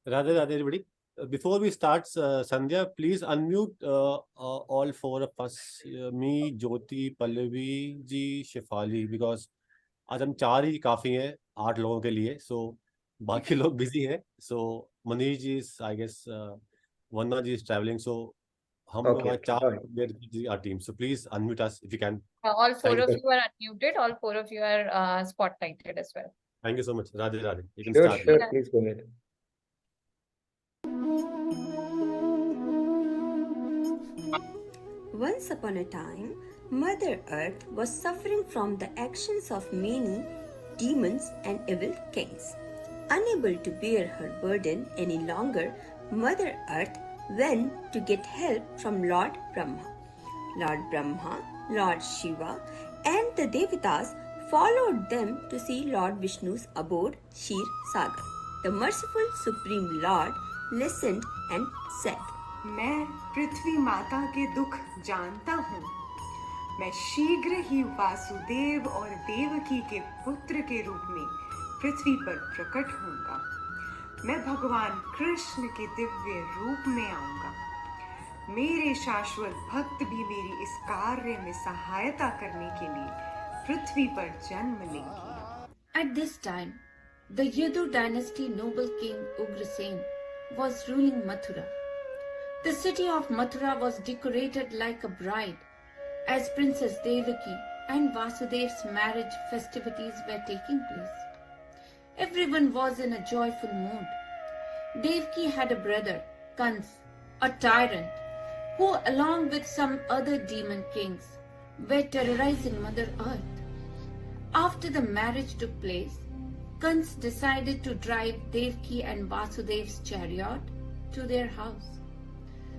Radhe Radhe, everybody. Before we start, Sandhya, please unmute all 4 of us, me, Jyoti, Pallavi ji, Shefali, because आज हम 4 ही काफी हैं 8 लोगों के लिए, so बाकी लोग busy हैं. So Manish ji is, I guess, Vanna ji is traveling, so हम लोग 4 are our team. So please unmute us if you can. All 4 of you are unmuted. All 4 of you are spotlighted as well. Thank you so much. Radhe Radhe. You can Sure, start. sure. Please go ahead. Once upon a time, Mother Earth was suffering from the actions of many demons and evil kings. Unable to bear her burden any longer, Mother Earth went to get help from Lord Brahma. Lord Brahma, Lord Shiva, and the Devatas followed them to see Lord Vishnu's abode, Kshir Sagar. The merciful Supreme Lord listened and said, मैं पृथ्वी माता के दुख जानता हूँ. मैं शीघ्र ही वासुदेव और देवकी के पुत्र के रूप में पृथ्वी पर प्रकट होऊंगा. मैं भगवान कृष्ण के दिव्य रूप में आऊंगा. मेरे शाश्वत भक्त भी मेरी इस कार्य में सहायता करने के लिए पृथ्वी पर जन्म लेंगे. At this time, the Yadu dynasty noble king Ugrasen was ruling Mathura. The city of Mathura was decorated like a bride as Princess Devaki and Vasudev's marriage festivities were taking place. Everyone was in a joyful mood. Devaki had a brother, Kans, a tyrant, who along with some other demon kings were terrorizing Mother Earth. After the marriage took place, Kans decided to drive Devaki and Vasudev's chariot to their house.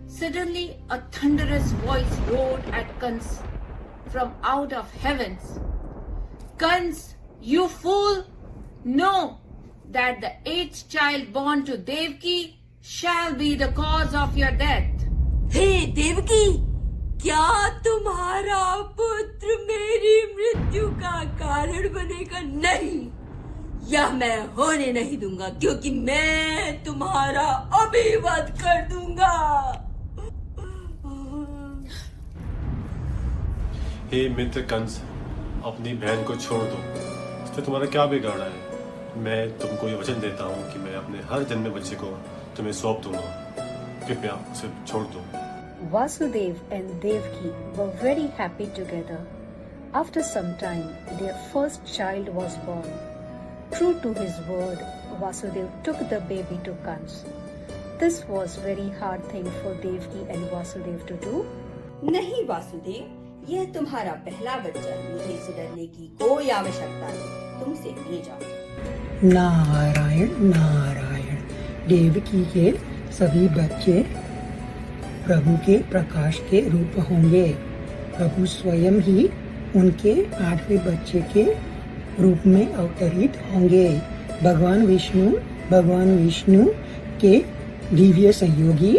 Suddenly, a thunderous voice roared at Kans from out of heavens. Kans, you fool! Know that the 8th child born to Devaki shall be the cause of your death. Hey Devaki, क्या तुम्हारा पुत्र मेरी मृत्यु का कारण बनेगा? नहीं, यह मैं होने नहीं दूंगा, क्योंकि मैं तुम्हारा अभी वध कर दूंगा. हे मित्र कंस, अपनी बहन को छोड़ दो. इससे तुम्हारा क्या बिगाड़ा है? मैं तुमको ये वचन देता हूँ कि मैं अपने हर जन्मे बच्चे को तुम्हें सौंप दूंगा. कृपया उसे छोड़ दो. Vasudev and Devaki were very happy together. After some time, their first child was born. True to his word, Vasudev took the baby to Kans. This was very hard thing for Devaki and Vasudev to do. नहीं वासुदेव, यह तुम्हारा पहला बच्चा है. मुझे इसे डरने की कोई आवश्यकता नहीं. तुम इसे ले जाओ. नारायण नारायण. देवकी के सभी बच्चे प्रभु के प्रकाश के रूप होंगे. प्रभु स्वयं ही उनके 8वें बच्चे के रूप में अवतरित होंगे. भगवान विष्णु के दिव्य संयोगी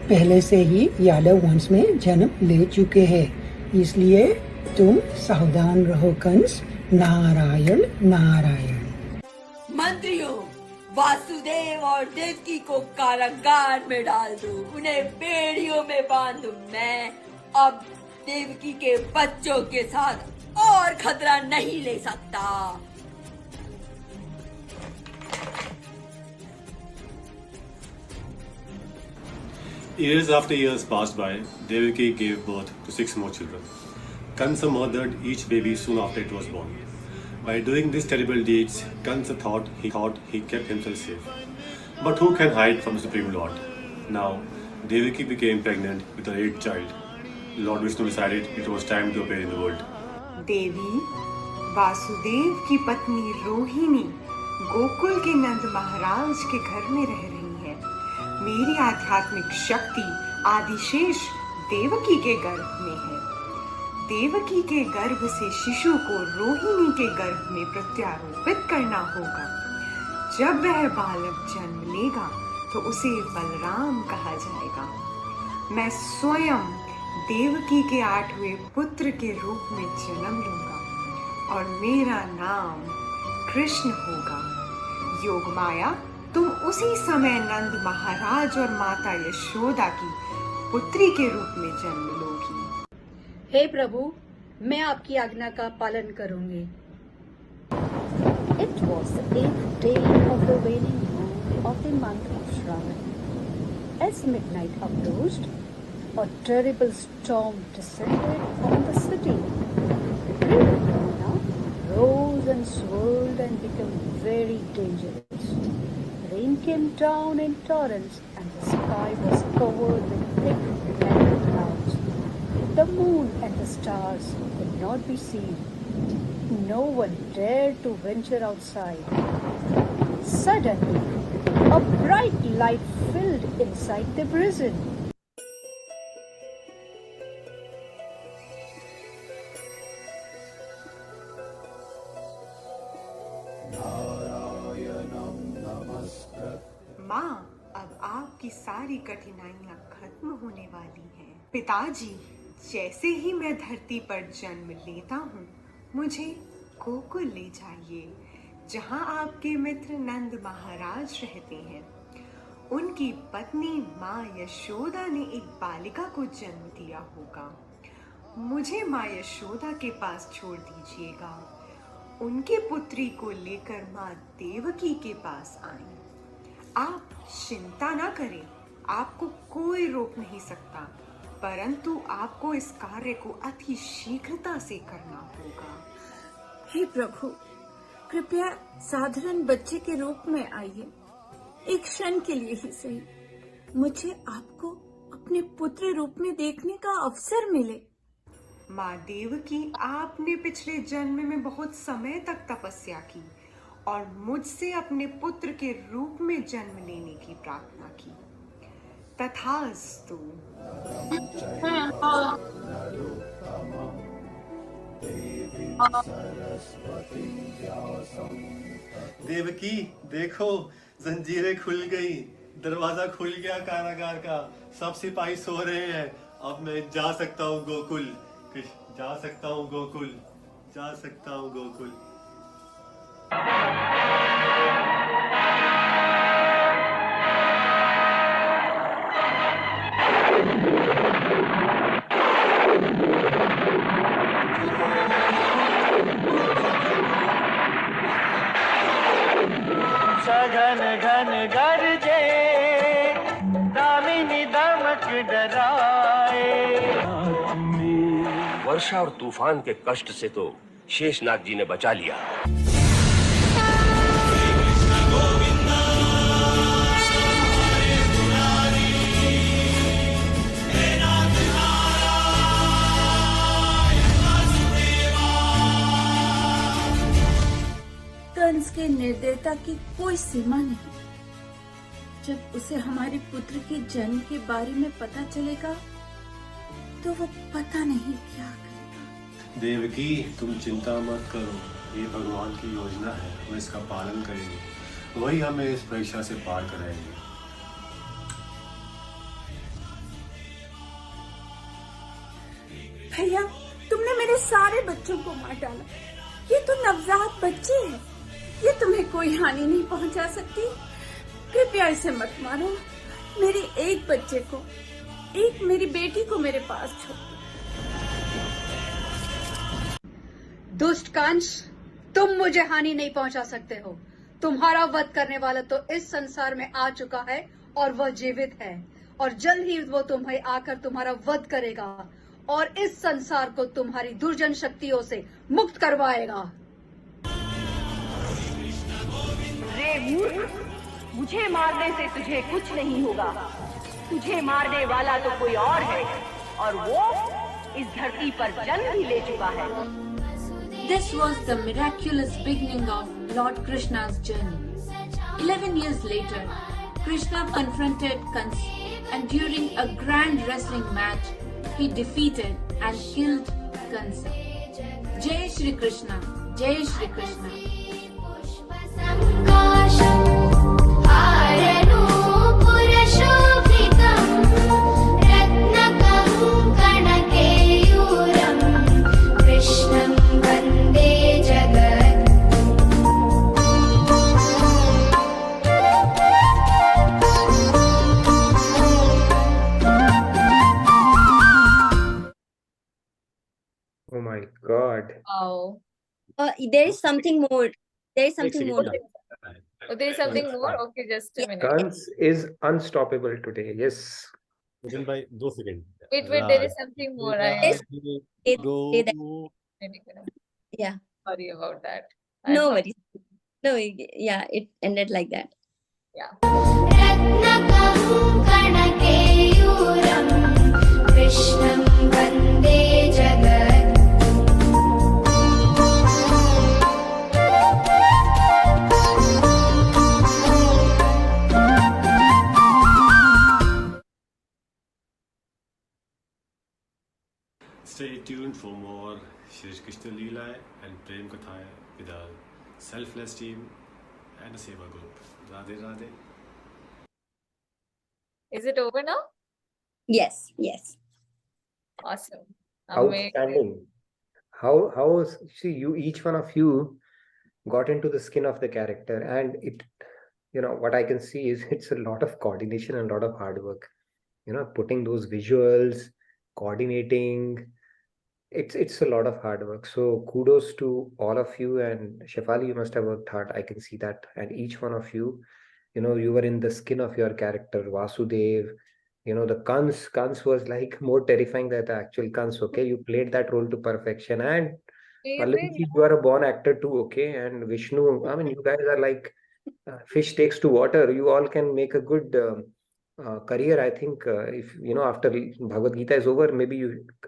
पहले से ही यादव वंश में जन्म ले चुके हैं, इसलिए तुम सावधान रहो कंस। नारायण नारायण। मंत्रियों, वासुदेव और देवकी को कारागार में डाल दो, उन्हें बेड़ियों में बांध दो। मैं अब देवकी के बच्चों के साथ और खतरा नहीं ले सकता। Years after years passed by, Devaki gave birth to 6 more children. Kansa murdered each baby soon after it was born. By doing these terrible deeds, Kansa thought he kept himself safe. But who can hide from the Supreme Lord? Now, Devaki became pregnant with her 8th child. Lord Vishnu decided it was time to appear in the world. देवी, वासुदेव की पत्नी रोहिणी गोकुल के नंद महाराज के घर में रह रही है। मेरी आध्यात्मिक शक्ति आदिशेष देवकी के गर्भ में है। देवकी के गर्भ से शिशु को रोहिणी के गर्भ में प्रत्यारोपित करना होगा। जब वह बालक जन्म लेगा तो उसे बलराम कहा जाएगा। मैं स्वयं देवकी के 8वें पुत्र के रूप में जन्म लूंगा और मेरा नाम कृष्ण होगा। योगमाया, तुम उसी समय नंद महाराज और माता यशोदा की पुत्री के रूप में जन्म लोगी। हे प्रभु, मैं आपकी आज्ञा का पालन करूंगी। It was the 8th day of the waning moon of the month of Shravan. As midnight approached, a terrible storm descended on the city. River Yamuna rose and swirled and became very dangerous. Rain came down in torrents and the sky was covered with thick black clouds. The moon and the stars could not be seen. No one dared to venture outside. Suddenly, a bright light filled inside the prison. माँ, अब आपकी सारी कठिनाइयाँ खत्म होने वाली हैं। पिताजी, जैसे ही मैं धरती पर जन्म लेता हूँ, मुझे गोकुल ले जाइए, जहाँ आपके मित्र नंद महाराज रहते हैं। उनकी पत्नी माँ यशोदा ने एक बालिका को जन्म दिया होगा। मुझे माँ यशोदा के पास छोड़ दीजिएगा। उनकी पुत्री को लेकर माँ देवकी के पास आएं। आप चिंता ना करें, आपको कोई रोक नहीं सकता, परंतु आपको इस कार्य को अति शीघ्रता से करना होगा। हे प्रभु, कृपया साधारण बच्चे के रूप में आइए, एक क्षण के लिए ही सही। मुझे आपको अपने पुत्र रूप में देखने का अवसर मिले। माँ देवकी, आपने पिछले जन्म में बहुत समय तक तपस्या की और मुझसे अपने पुत्र के रूप में जन्म लेने की प्रार्थना की। तथास्तु। देवकी, देखो, जंजीरें खुल गई, दरवाजा खुल गया कारागार का, सब सिपाही सो रहे हैं। अब मैं जा सकता हूँ गोकुल, जा सकता हूँ गोकुल, जा सकता हूँ गोकुल। सघन घन गरजे, दामिनी दमक डराए। वर्षा और तूफान के कष्ट से तो शेषनाग जी ने बचा लिया। कंस के निर्दयता की कोई सीमा नहीं। जब उसे हमारे पुत्र के जन्म के बारे में पता चलेगा तो वो पता नहीं क्या करेगा। देवकी, तुम चिंता मत करो, ये भगवान की योजना है, हम इसका पालन करेंगे, वही हमें इस परीक्षा से पार कराएंगे। भैया, तुमने मेरे सारे बच्चों को मार डाला। ये तो नवजात बच्चे हैं, ये तुम्हें कोई हानि नहीं पहुंचा सकती। कृपया इसे मत मारो। मेरे एक बच्चे को, एक मेरी बेटी को मेरे पास छोड़। दुष्ट कंस, तुम मुझे हानि नहीं पहुंचा सकते हो। तुम्हारा वध करने वाला तो इस संसार में आ चुका है और वह जीवित है, और जल्द ही वो तुम्हें आकर तुम्हारा वध करेगा और इस संसार को तुम्हारी दुर्जन शक्तियों से मुक्त करवाएगा। रे मूर्ख, मुझे मारने से तुझे कुछ नहीं होगा। तुझे मारने वाला तो कोई और है, और वो इस धरती पर जन्म ही ले चुका है। This was the miraculous beginning of Lord Krishna's journey. 11 years later, Krishna confronted Kansa, and during a grand wrestling match, he defeated and killed Kansa. Jai Shri Krishna, Jai Shri Krishna. Oh my God. Wow. There is something more. There is एक something more. Second Oh, there is something more? Okay, just a minute. Kans is unstoppable today. Yes. Nitin भाई 2 second Wait, there is something more. Go Yeah. Sorry about that. No worries. No, yeah, it ended like that. Yeah. Krishnam Vande Jagat. Stay tuned for more Shri Krishna Leela and Prem Kathaएं with our selfless team and a Seva group. Radhe Radhe. Is it over now? Yes, yes. Awesome. Outstanding. How see, you, each one of you got into the skin of the character, and it, what I can see is it's a lot of coordination and a lot of hard work. Putting those visuals, coordinating, it's a lot of hard work. So kudos to all of you, and Shefali, you must have worked hard. I can see that. And each one of you, you were in the skin of your character. Vasudev, the Kans was like more terrifying than the actual Kans. Okay, you played that role to perfection. And Pallavi, you are a born actor too. Okay, and Vishnu, I mean, you guys are like fish takes to water. You all can make a good career. I think if after Bhagavad Gita is over, maybe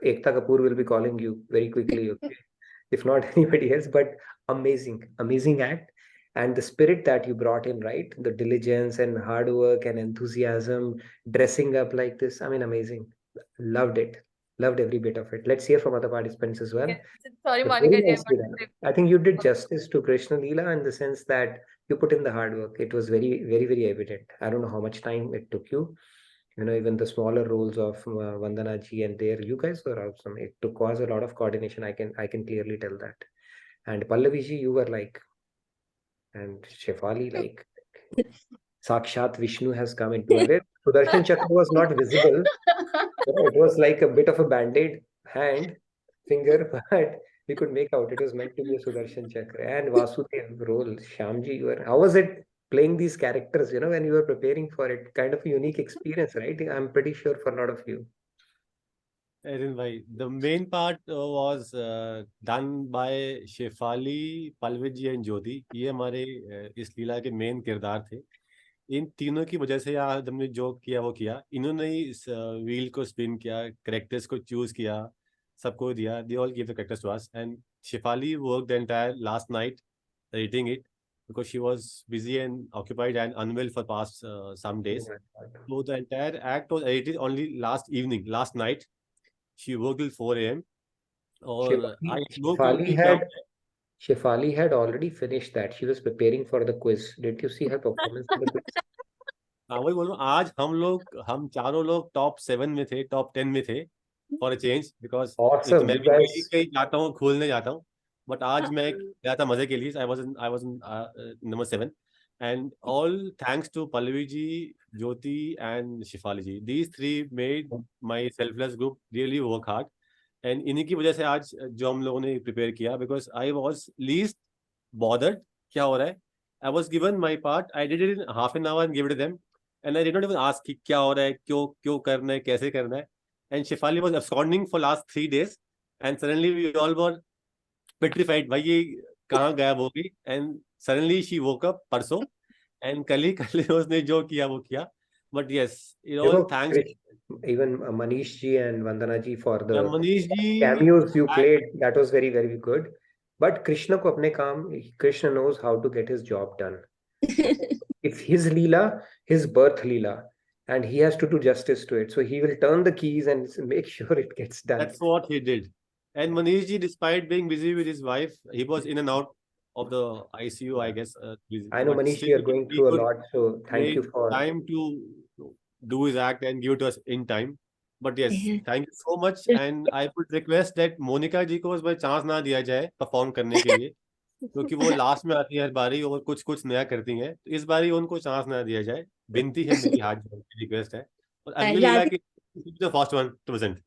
Ekta Kapoor will be calling you very quickly. Okay, if not anybody else. But amazing act. And the spirit that you brought in, right? The diligence and hard work and enthusiasm, dressing up like this. I mean, amazing. Loved it. Loved every bit of it. Let's hear from other participants as well. Yes. Sorry, But Monica. very nicely done. I think you did justice to Krishna Leela in the sense that you put in the hard work. It was very, very, very evident. I don't know how much time it took you. Even the smaller roles of Vandana ji and there, you guys were awesome. It took a lot of coordination. I can clearly tell that. And Pallavi ji, you were like, and Shefali, like Sakshat Vishnu has come into it. Sudarshan Chakra was not visible. It was like a bit of a band-aid hand, finger, but we could make out it was meant to be a Sudarshan Chakra. And Vasudev role, Shyamji, how was it playing these characters, when you were preparing for it? Kind of a unique experience, right? I'm pretty sure for a lot of you. Erin bhai, the main part was done by Shefali, Palviji and Jyoti. ये हमारे इस लीला के main किरदार थे. इन तीनों की वजह से आज हमने जो किया वो किया. इन्होंने ही इस व्हील को स्पिन किया, कैरेक्टर्स को चूज किया, सबको दिया. They all gave the characters to us, and Shefali worked the entire last night editing it because she was busy and occupied and unwell for past some days. So the entire act was edited only last evening, last night. She worked till 4 a.m. Or Shefali had already finished that. She was preparing for the quiz. Did you see her performance in the quiz? हाँ वही बोल रहा हूँ. आज हम चारों लोग top 7 में थे, टॉप 10 में थे. for a change because Awesome, मैं you भी guys. कहीं जाता हूँ खोलने जाता हूँ, but आज मैं गया था मजे के लिए. I was in number 7, and all thanks to Pallavi ji, Jyoti, and Shifali ji. These three made my selfless group really work hard, and इन्हीं की वजह से आज जो हम लोगों ने prepare किया, because I was least bothered क्या हो रहा है. I was given my part. I did it in half an hour and gave it to them, and I did not even ask कि क्या हो रहा है, क्यों करना है, कैसे करना है. And Shifali was absconding for last 3 days, and suddenly we all were petrified. भाई ये कहाँ गायब हो गई? And suddenly she woke up परसों, and कल ही उसने जो किया वो किया. But yes, it all thanks. Even Manish ji and Vandana ji for the Manish ji, cameos you played. That was very, very good. But Krishna ko apne kaam, Krishna knows how to get his job done. It's his Leela, his birth Leela, and he has to do justice to it. So he will turn the keys and make sure it gets done. That's what he did. And Manish ji, despite being busy with his wife, he was in and out of the ICU, I guess. I know, Manish, you're going through a lot, so thank you for time to do his act and give it to us in time. But yes, thank you so much. And I would request that Monica ji को इस chance ना दिया जाए perform करने के लिए, क्योंकि वो last में आती है हर बारी और कुछ नया करती हैं. तो इस बारी उनको chance ना दिया जाए. विनती है मेरी, हाथ जोड़ के request है. और अगली लीला की the first one to present.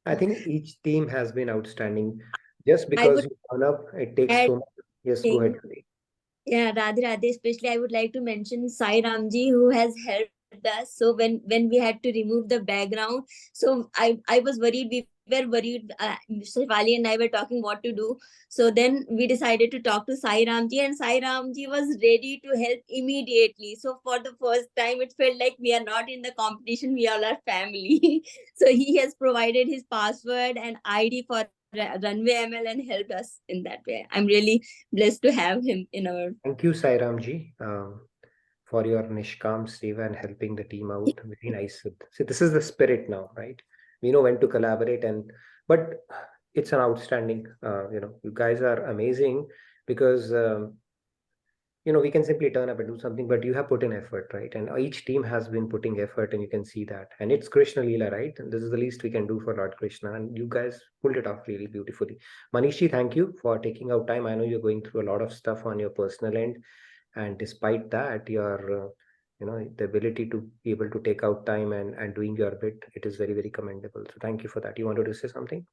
I think each team has been outstanding. Just because you turn up, it takes so much. Yes, go ahead. Yeah, Radhe Radhe. Especially, I would like to mention Sai Ramji, who has helped us. So when we had to remove the background, so I was worried. We were worried. Shefali and I were talking what to do. So then we decided to talk to Sai Ramji, and Sai Ramji was ready to help immediately. So for the first time, it felt like we are not in the competition. We all are family. So he has provided his password and ID for Runway ML and helped us in that way. I'm really blessed to have him in our. Thank you, Sai Ramji, for your Nishkam Seva and helping the team out. Very nice. See, this is the spirit now, right? We know when to collaborate, but it's an outstanding. You guys are amazing because we can simply turn up and do something, but you have put in effort, right? And each team has been putting effort, and you can see that. And it's Krishna Leela, right? And this is the least we can do for Lord Krishna, and you guys pulled it off really beautifully. Manishji, thank you for taking out time. I know you're going through a lot of stuff on your personal end, and despite that, your the ability to be able to take out time and doing your bit, it is very, very commendable. So thank you for that. You wanted to say something?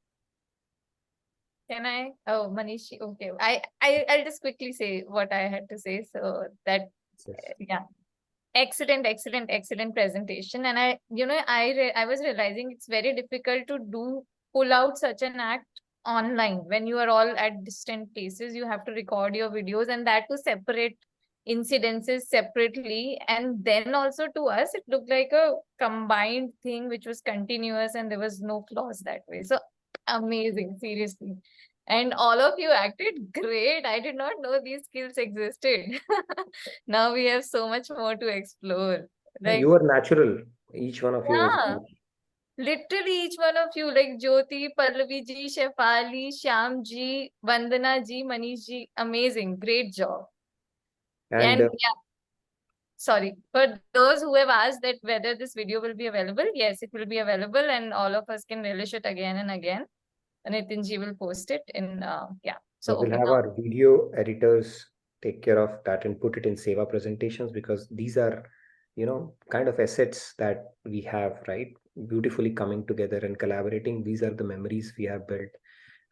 Can I? Oh, Manish. Okay. I'll just quickly say what I had to say. So that, yeah, excellent presentation. And I was realizing it's very difficult to pull out such an act online when you are all at distant places. You have to record your videos, and that to separate incidences separately, and then also to us it looked like a combined thing which was continuous and there was no flaws that way. So amazing, seriously. And all of you acted great. I did not know these skills existed. Now we have so much more to explore. Like, you are natural. Each one of you was yeah, literally each one of you, like Jyoti, Pallavi ji, Shefali, Shyam ji, Vandana ji, Manish ji, amazing, great job. And yeah, sorry, for those who have asked that whether this video will be available, yes, it will be available, and all of us can relish it again and again. Nitin ji will post it in yeah. So we'll have our video editors take care of that and put it in Seva presentations, because these are kind of assets that we have, right? Beautifully coming together and collaborating. These are the memories we have built.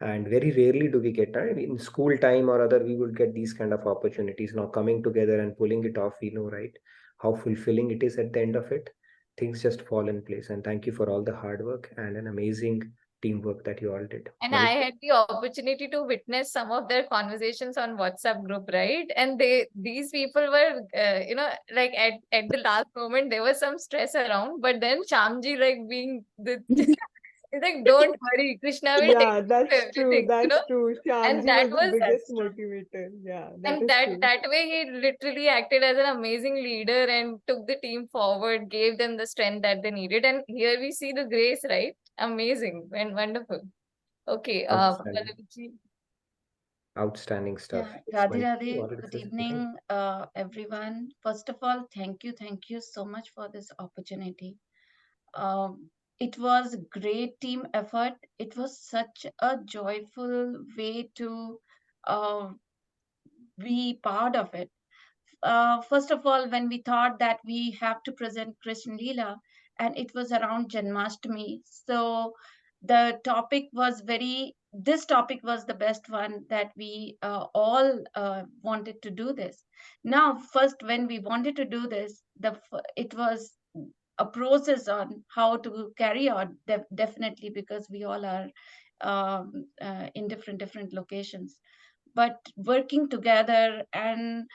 And very rarely do we get in school time or other, we would get these kind of opportunities. Now coming together and pulling it off, we know, right, how fulfilling it is at the end of it. Things just fall in place. And thank you for all the hard work and an amazing teamwork that you all did. And I had the opportunity to witness some of their conversations on WhatsApp group, right? And these people were, like at the last moment, there was some stress around, but then Shyamji, like being the, it's like, don't worry, Krishna will Yeah, take that's true. That's true. And Shyamji that was the was biggest motivator. Yeah, and that way he literally acted as an amazing leader and took the team forward, gave them the strength that they needed. And here we see the grace, right? Amazing and wonderful. Okay, outstanding stuff. Yeah. Radhe Radhe, good evening, everyone. First of all, thank you so much for this opportunity. it was great team effort. It was such a joyful way to be part of it. First of all, when we thought that we have to present Krishna Leela, and it was around Janmashtami, so the topic was this topic was the best one that we all wanted to do this. Now, first, when we wanted to do this, it was a process on how to carry on, definitely, because we all are in different locations. But working together and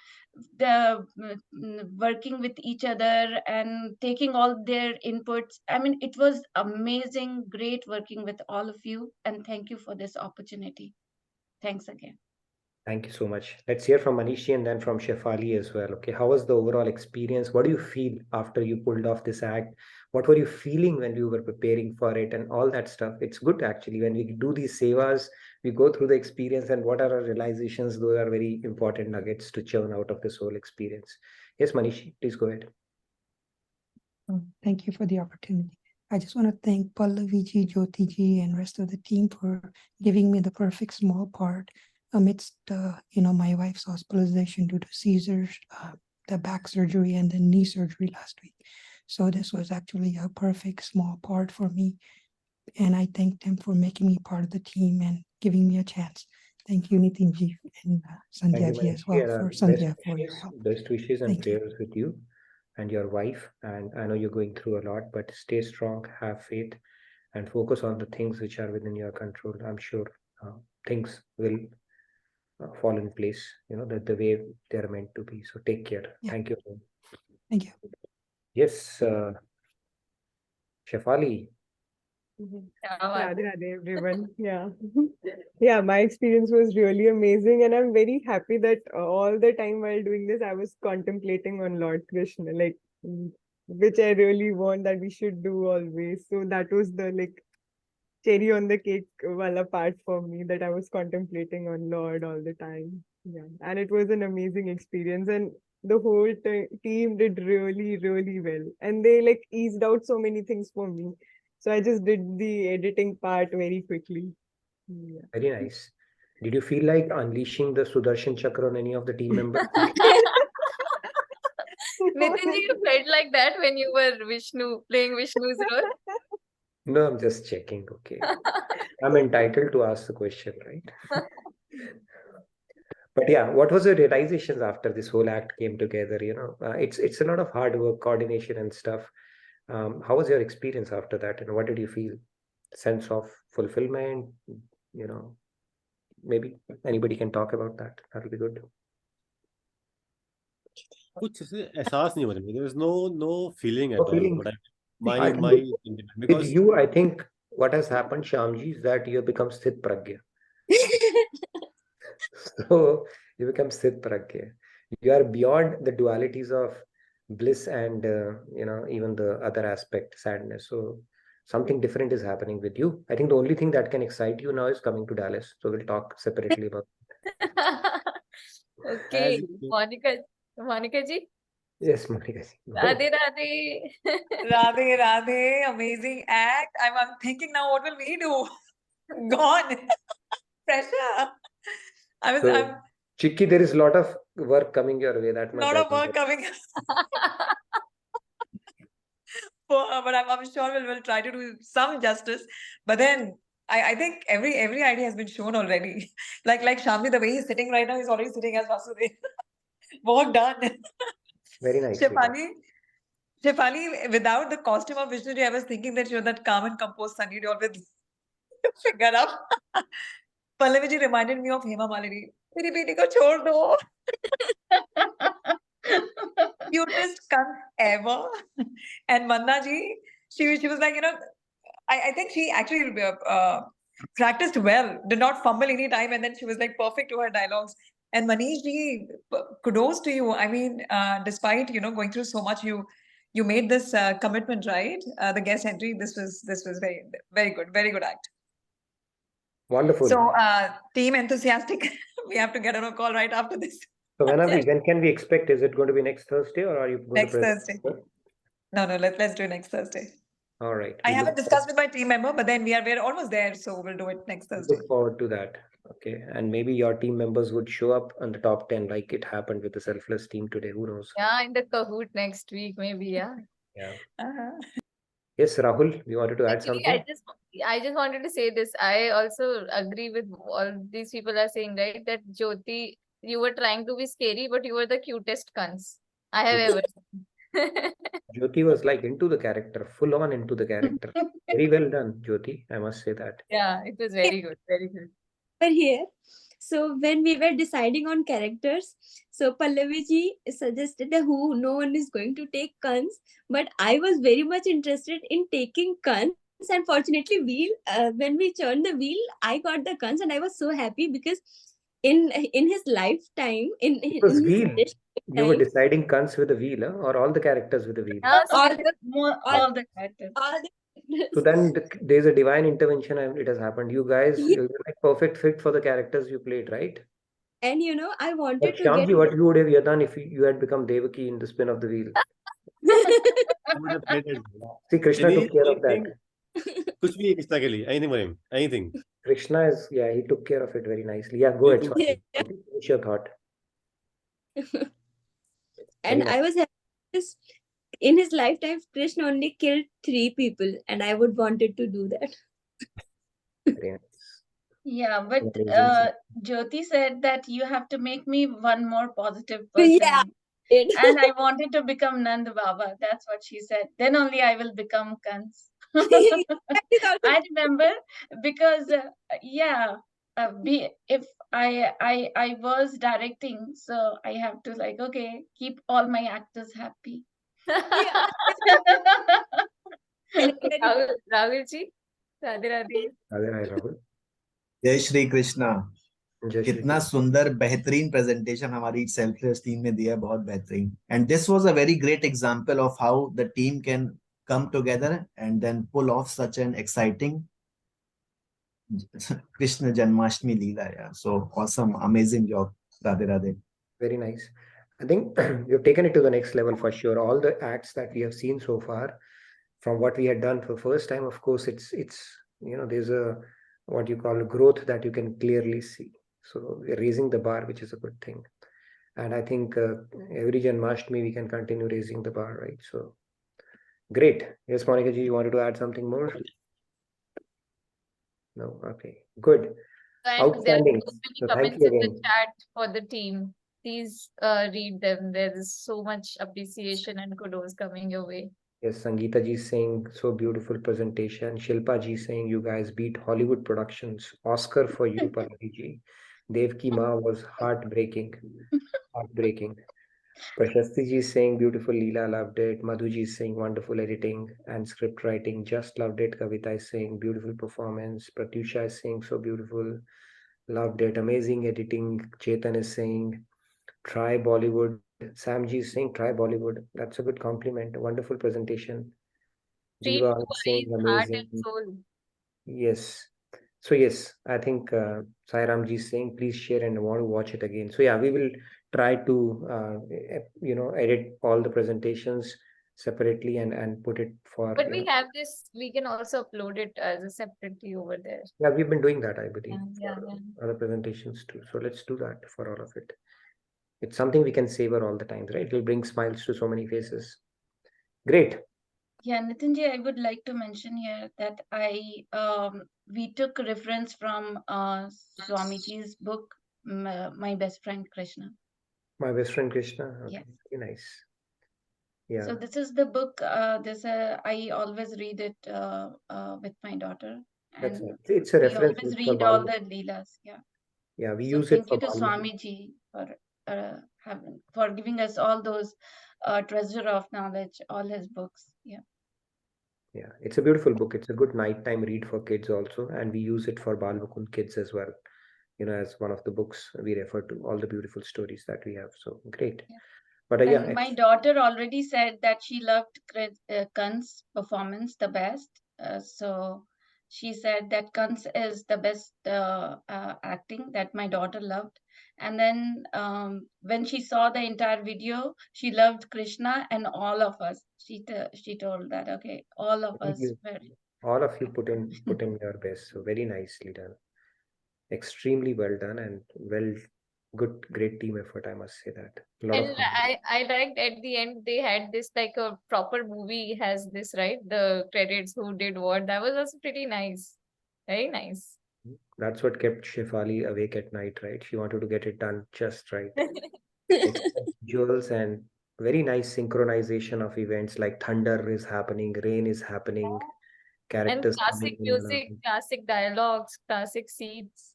working with each other and taking all their inputs. I mean, it was amazing, great working with all of you. And thank you for this opportunity. Thanks again. Thank you so much. Let's hear from Manishi and then from Shefali as well. Okay, how was the overall experience? What do you feel after you pulled off this act? What were you feeling when you were preparing for it and all that stuff? It's good actually when we do these sevas, we go through the experience and what are our realizations. Those are very important nuggets to churn out of this whole experience. Yes, Manishi, please go ahead. Thank you for the opportunity. I just want to thank Pallavi ji, Jyoti ji, and rest of the team for giving me the perfect small part amidst, my wife's hospitalization due to seizures, the back surgery, and the knee surgery last week. So this was actually a perfect small part for me. And I thank them for making me part of the team and giving me a chance. Thank you, Nitin ji and Sandhya ji as well for Sandhya for your help. Best wishes and prayers with you and your wife. And I know you're going through a lot, but stay strong, have faith, and focus on the things which are within your control. I'm sure things will fall in place, the way they're meant to be. So take care. Yeah. Thank you. Thank you. Yes, Shefali. Radhe Radhe, everyone. Yeah. Yeah, my experience was really amazing, and I'm very happy that all the time while doing this, I was contemplating on Lord Krishna, which I really want that we should do always. So that was the cherry on the cake wala part for me, that I was contemplating on Lord all the time. Yeah, and it was an amazing experience, and the whole team did really, really well, and they eased out so many things for me. So I just did the editing part very quickly. Yeah. Very nice. Did you feel like unleashing the Sudarshan Chakra on any of the team members? Nitin, you felt like that when you were playing Vishnu's role? No, I'm just checking. Okay. I'm entitled to ask the question, right? But yeah, what was your realizations after this whole act came together? It's a lot of hard work, coordination and stuff. How was your experience after that? And what did you feel? Sense of fulfillment? Maybe anybody can talk about that. That'll be good. There is no feeling at all. But with you, I think what has happened, Shyamji, is that you have become Sthit Pragya. So you become Sthit Pragya. You are beyond the dualities of bliss and even the other aspect, sadness. So something different is happening with you. I think the only thing that can excite you now is coming to Dallas. So we'll talk separately about that. Okay, Monica ji. Yes, Monica ji. Radhe Radhe. Radhe Radhe, amazing act. I'm thinking now, what will we do? Gone. Pressure. I'm Chikki, there is a lot of work coming your way. That much. Lot of work coming. But I'm sure we'll try to do some justice. But then I think every idea has been shown already. Like Shamli, the way he's sitting right now, he's already sitting as Vasudev. Work done. Very nice. Shefali, without the costume of Vishnu, I was thinking that you're that calm and composed Sunny doll with figure up. Pallavi ji reminded me of Hema Malini. Meri beti ko chhod do. Cutest cunt ever. And Manna ji, she was like, I think she actually practiced well, did not fumble any time, and then she was like perfect to her dialogues. And Manish ji, kudos to you. I mean, despite going through so much, you made this commitment, right? The guest entry. This was very, very good act. Wonderful. So, team enthusiastic. We have to get on a call right after this. So when can we expect? Is it going to be next Thursday, or are you going next Thursday? No, let's do it next Thursday. All right. I We haven't look discussed with my team member, but then we're almost there, so we'll do it next Thursday. look forward to that. Okay. And maybe your team members would show up on the top 10 like it happened with the selfless team today. Who knows? Yeah, in the Kahoot next week, maybe. Yeah. Yeah. Uh-huh. Yes, Rahul, you wanted to add Actually, something? I just wanted to say this. I also agree with all these people are saying, right? That Jyoti, you were trying to be scary, but you were the cutest cunts I have ever seen. Jyoti was like into the character, full on into the character. Very well done, Jyoti. I must say that. Yeah, it was very good. Very good. But here, so when we were deciding on characters, so Pallavi ji suggested that who no one is going to take Kans, but I was very much interested in taking Kans. And fortunately, when we turned the wheel, I got the Kans, and I was so happy because in his lifetime, It was in his wheel. You were lifetime, deciding cunts with a wheel, huh? Or all the characters with a wheel. All the characters. So then there's a divine intervention and it has happened. You guys, you're like perfect fit for the characters you played, right? And I But wanted to Shyamji, get what you would have done if you had become Devaki in the spin of the wheel? See, Krishna took care of that. कुछ भी Krishna के लिए anything for him, anything. Krishna is, yeah, he took care of it very nicely. Yeah, go ahead, Swati. Finish your thought. And Very I was happy because in his lifetime, Krishna only killed 3 people, and I would wanted to do that. Very nice. Yeah, but Amazing. Jyoti said that you have to make me one more positive person. Yeah. And I wanted to become Nand Baba. That's what she said. Then only I will become Kans. I remember because if I was directing, so I have to like, okay, keep all my actors happy. Rahul ji, Radhe Radhe. Radhe Rahul. जय श्री कृष्णा जय श्री कितना सुंदर बेहतरीन presentation हमारी selfless team ने दिया, बहुत बेहतरीन. And this was a very great example of how the team can come together and then pull off such an exciting Krishna Janmashtami Leela. Yeah, so awesome, amazing job. Radhe Radhe. Very nice. I think you've taken it to the next level for sure. All the acts that we have seen so far, from what we had done for first time, of course, it's there's a what you call growth that you can clearly see. So we're raising the bar, which is a good thing. And I think every Janmashtami we can continue raising the bar, right? So great. Yes, Monica ji, you wanted to add something more? No. Okay. Good. And Outstanding. there are so many comments in the chat for the team. Please read them. There is so much appreciation and kudos coming your way. Yes, Sangeeta ji saying so beautiful presentation. Shilpa ji saying you guys beat Hollywood productions. Oscar for you, Pallavi ji. Devki Ma was heartbreaking. Heartbreaking. Prashasti ji saying beautiful Leela, loved it. Madhu ji saying wonderful editing and script writing, just loved it. Kavita is saying beautiful performance. Pratyusha is saying so beautiful, loved it. Amazing editing. Chetan is saying try Bollywood. Sam ji is saying try Bollywood. That's a good compliment. Wonderful presentation. Treat Diva to is saying eyes, heart amazing. and soul. Yes. So yes, I think Sai Ram ji is saying please share and I want to watch it again. So yeah, we will try to edit all the presentations separately and put it for. But we have this. We can also upload it as a separately over there. Yeah, we've been doing that, I believe, Yeah. for other presentations too. So let's do that for all of it. It's something we can savor all the time, right? It will bring smiles to so many faces. Great. Yeah, Nitinji, I would like to mention here that we took reference from Swamiji's book, My Best Friend Krishna. My Best Friend Krishna. Okay. Yes. Very nice. Yeah. So this is the book. I always read it with my daughter. That's And right. It's a we reference always for read all Bal- the Leelas. Yeah. Yeah, we So use it thank for you to Bal- Swamiji for giving us all those treasure of knowledge, all his books. Yeah. Yeah, it's a beautiful book. It's a good nighttime read for kids also, and we use it for Bal Mukund kids as well. As one of the books we refer to all the beautiful stories that we have. So great. Yeah. But And my daughter already said that she loved Kans' performance the best. So she said that Kans is the best acting that my daughter loved. And then when she saw the entire video, she loved Krishna and all of us. She told that, okay, all of us were. All of you put in your best. So very nicely done. Extremely well done and great team effort, I must say that. And I liked at the end they had this like a proper movie has this, right? The credits who did what. That was also pretty nice. Very nice. That's what kept Shefali awake at night, right? She wanted to get it done just right. Visuals and very nice synchronization of events, like thunder is happening, rain is happening, characters And classic music, classic dialogues, classic scenes.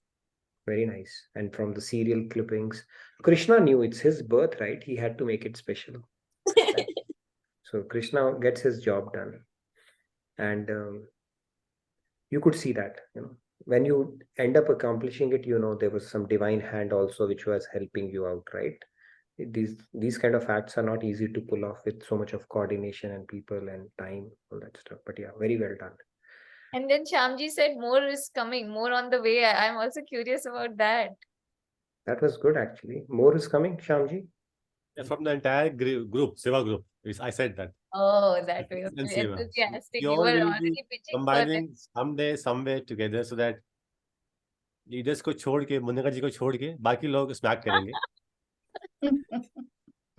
Very nice. And from the serial clippings, Krishna knew it's his birthright. He had to make it special. So Krishna gets his job done. And you could see that, when you end up accomplishing it, there was some divine hand also which was helping you out, right? These kind of acts are not easy to pull off with so much of coordination and people and time, all that stuff. But yeah, very well done. And then Shyamji said more is coming, more on the way. I'm also curious about that. That was good, actually. More is coming, Shyamji? Yeah, from the entire group, Seva group. I said that. Oh, that way. And Okay. Seva. Enthusiastic. We You all were will already be pitching for combining someday, somewhere together so that leaders को छोड़ के, मुन्नका जी को छोड़ के, बाकी लोग इसमें act करेंगे.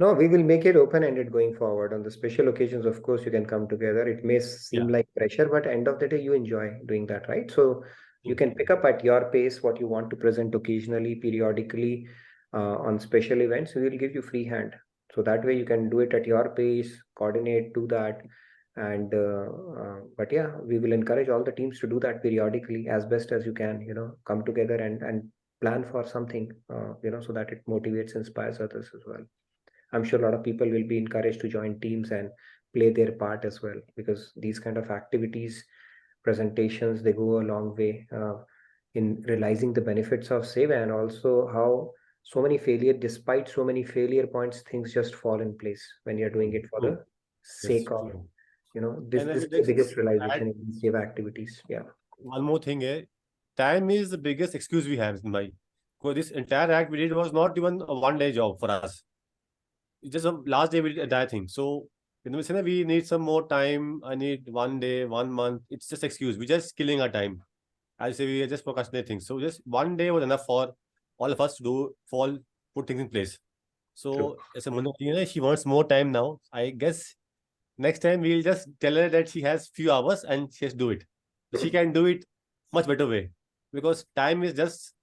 No, we will make it open-ended going forward. On the special occasions, of course, you can come together. It may seem like pressure, but end of the day, you enjoy doing that, right? So you can pick up at your pace what you want to present occasionally, periodically, on special events. We will give you free hand. So that way you can do it at your pace, coordinate, do that. And but yeah, we will encourage all the teams to do that periodically as best as you can, come together and plan for something, so that it motivates, inspires others as well. I'm sure a lot of people will be encouraged to join teams and play their part as well, because these kind of activities, presentations, they go a long way in realizing the benefits of Seva, and also how despite so many failure points, things just fall in place when you're doing it for the sake of, this is the biggest realization in these Seva activities. Yeah. One more thing here. Time is the biggest excuse we have, Bhai. Because this entire act we did was not even a one-day job for us. It's just a last day we did the entire thing. So when we say we need some more time, I need 1 day, 1 month, it's just excuse. We're just killing our time. I say we are just procrastinating. So just 1 day was enough for all of us to put things in place. So as a Munna, she wants more time now. I guess next time we'll just tell her that she has few hours and she has to do it. She can do it much better way, because time is just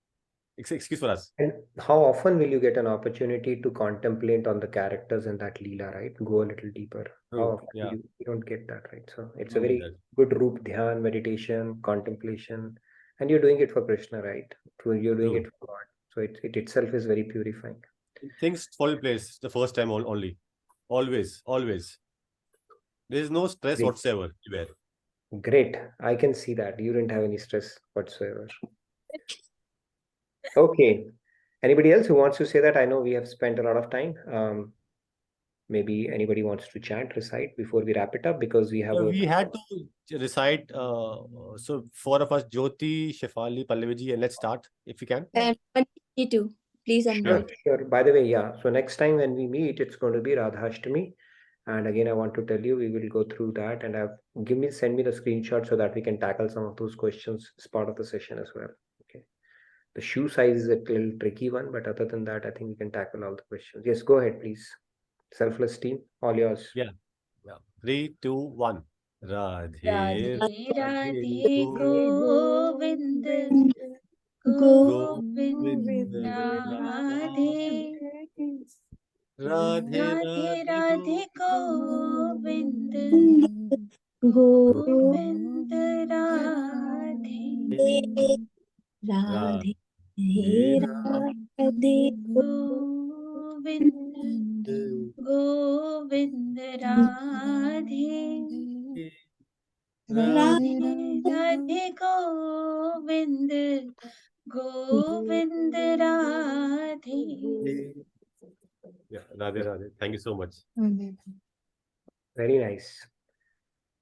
excuse for us. And how often will you get an opportunity to contemplate on the characters in that Leela, right? Go a little deeper. How often you don't get that, right? So it's a very good roop dhyan, meditation, contemplation, and you're doing it for Krishna, right? You're doing it for God. So it itself is very purifying. Things fall in place the first time only. Always. There is no stress whatsoever. Great. I can see that. You didn't have any stress whatsoever. Okay. Anybody else who wants to say that? I know we have spent a lot of time. Maybe anybody wants to chant, recite before we wrap it up, because we have. We had to recite. So 4 of us, Jyoti, Shefali, Pallavi, and let's start if you can. And me too. Please unmute. Sure. By the way, yeah. So next time when we meet, it's going to be Radhashtami. And again, I want to tell you, we will go through that, and send me the screenshot so that we can tackle some of those questions as part of the session as well. Okay. The shoe size is a little tricky one, but other than that, I think we can tackle all the questions. Yes, go ahead, please. Selfless team, all yours. Yeah. 3, 2, 1. Radhe Radhe Govind Govind Radhe Radhe Radhe Govind Govind Radhe Radhe Radhe Govind Govind Radhe Radhe Radhe Govind Govind Radhe. Yeah, Radhe. Thank you so much. Very nice.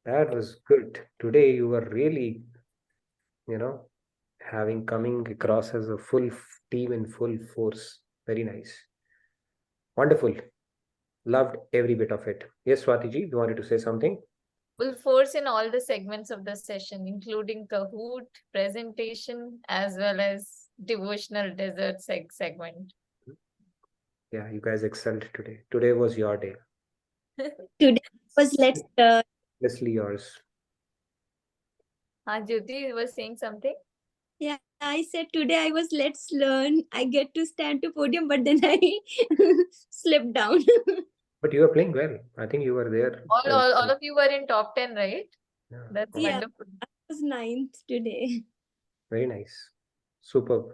That was good. Today you were really coming across as a full team in full force. Very nice. Wonderful. Loved every bit of it. Yes, Swati ji, you wanted to say something? Full force in all the segments of the session, including Kahoot, presentation, as well as devotional desert segment. Yeah, you guys excelled today. Today was your day. Today was let's Leslie, yours. Jyoti, you were saying something? Yeah, I said today I was let's learn. I get to stand to podium, but then I slipped down. But you were playing well. I think you were there. All of you were in top 10, right? Yeah. That's wonderful. I was 9th today. Very nice. Superb.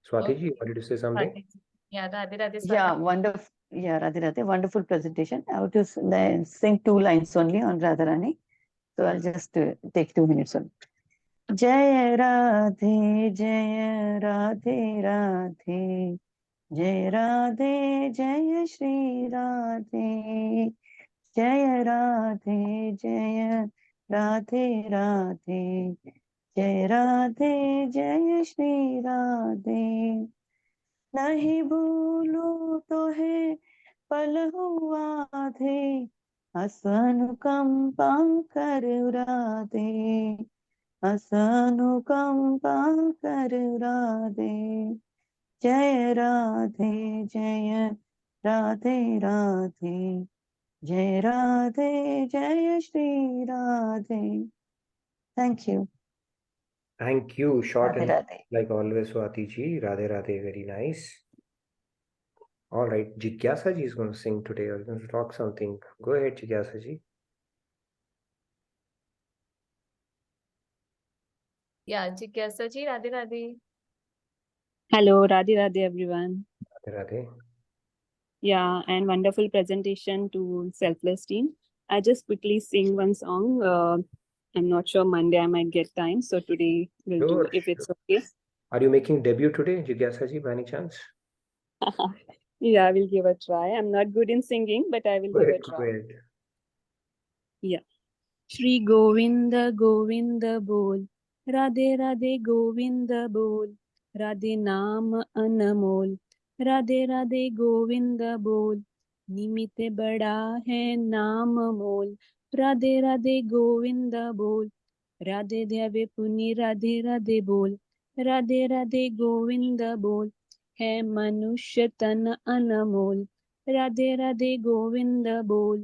Swati ji, wanted to say something? Yeah, Radhe Radhe. Yeah, wonderful. Yeah, Radhe Radhe, wonderful presentation. I would just sing 2 lines only on Radharani. So I'll just take 2 minutes only. Jaya Radhe, Jaya Radhe Radhe, Jaya Radhe, Jaya Shri Radhe, Jaya Radhe, Jaya Radhe Radhe, Jaya Radhe, Jaya Shri Radhe. नहीं भूलूं तो है पल हुआ थे, असनुकंपा करुणा दे, असनुकंपा करुणा दे. जय राधे जय राधे राधे, जय राधे जय Shri Radhe. Thank you. Thank you. Short Radhe and Radhe. like always, Swati ji. Radhe Radhe. Very nice. All right. Jigyasa ji is going to sing today or going to talk something. Go ahead, Jigyasa ji. Yeah, Jigyasa ji, Radhe Radhe. Hello, Radhe Radhe everyone. Radhe Radhe. Yeah, and wonderful presentation to Selfless Team. I just quickly sing one song. I'm not sure Monday I might get time, so today we'll do if it's okay. Are you making debut today, Jigyasa ji, by any chance? Yeah, I will give a try. I'm not good in singing, but I will give a try. Go ahead. Yeah. Shri Govinda Govinda Bol, Radhe Radhe Govinda Bol, Radhe Naam Anamol, Radhe Radhe Govinda Bol, निमित बड़ा है नाम मोल, राधे राधे गोविंद बोल, राधे ध्यावे पुनि राधे राधे बोल, राधे राधे गोविंद बोल, है मनुष्य तन अनमोल, राधे राधे गोविंद बोल,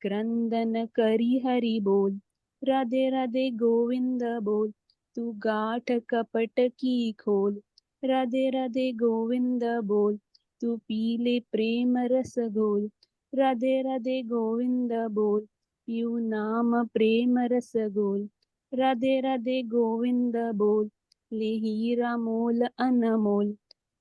क्रंदन करी हरि बोल, राधे राधे गोविंद बोल, तू गाठ कपट की खोल, राधे राधे गोविंद बोल, तू पीले प्रेम रस घोल, राधे राधे गोविंद बोल, पीऊ नाम प्रेम रस घोल, राधे राधे गोविंद बोल, ले हीरा मोल अनमोल,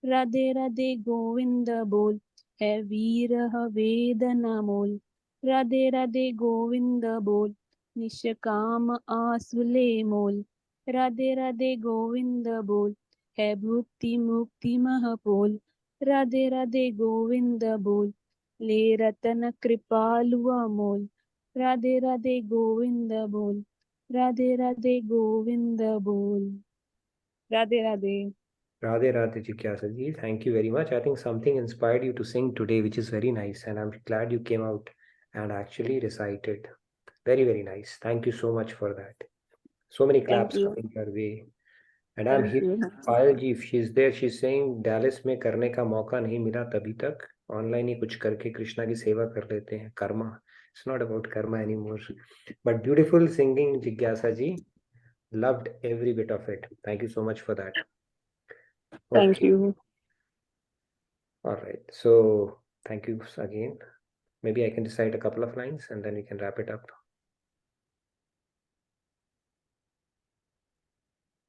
राधे राधे गोविंद बोल, है वीर वेदना मोल, राधे राधे गोविंद बोल, निष्काम आसुले मोल, राधे राधे गोविंद बोल, है भुक्ति मुक्ति महपोल, राधे राधे गोविंद बोल, ले रतन कृपालु अमोल, राधे राधे गोविंद बोल, राधे राधे गोविंद बोल. Radhe Radhe. Radhe Radhe Jigyasa ji. Thank you very much. I think something inspired you to sing today, which is very nice. And I'm glad you came out and actually recited. Very, very nice. Thank you so much for that. So many claps coming your way. And I'm here. Payal ji, if she's there, she's saying Dallas में करने का मौका नहीं मिला तभी तक online ही कुछ करके कृष्णा की सेवा कर लेते हैं. Karma. It's not about karma anymore. But beautiful singing, Jigyasa ji. Loved every bit of it. Thank you so much for that. Thank you. All right. So thank you again. Maybe I can recite a couple of lines and then we can wrap it up.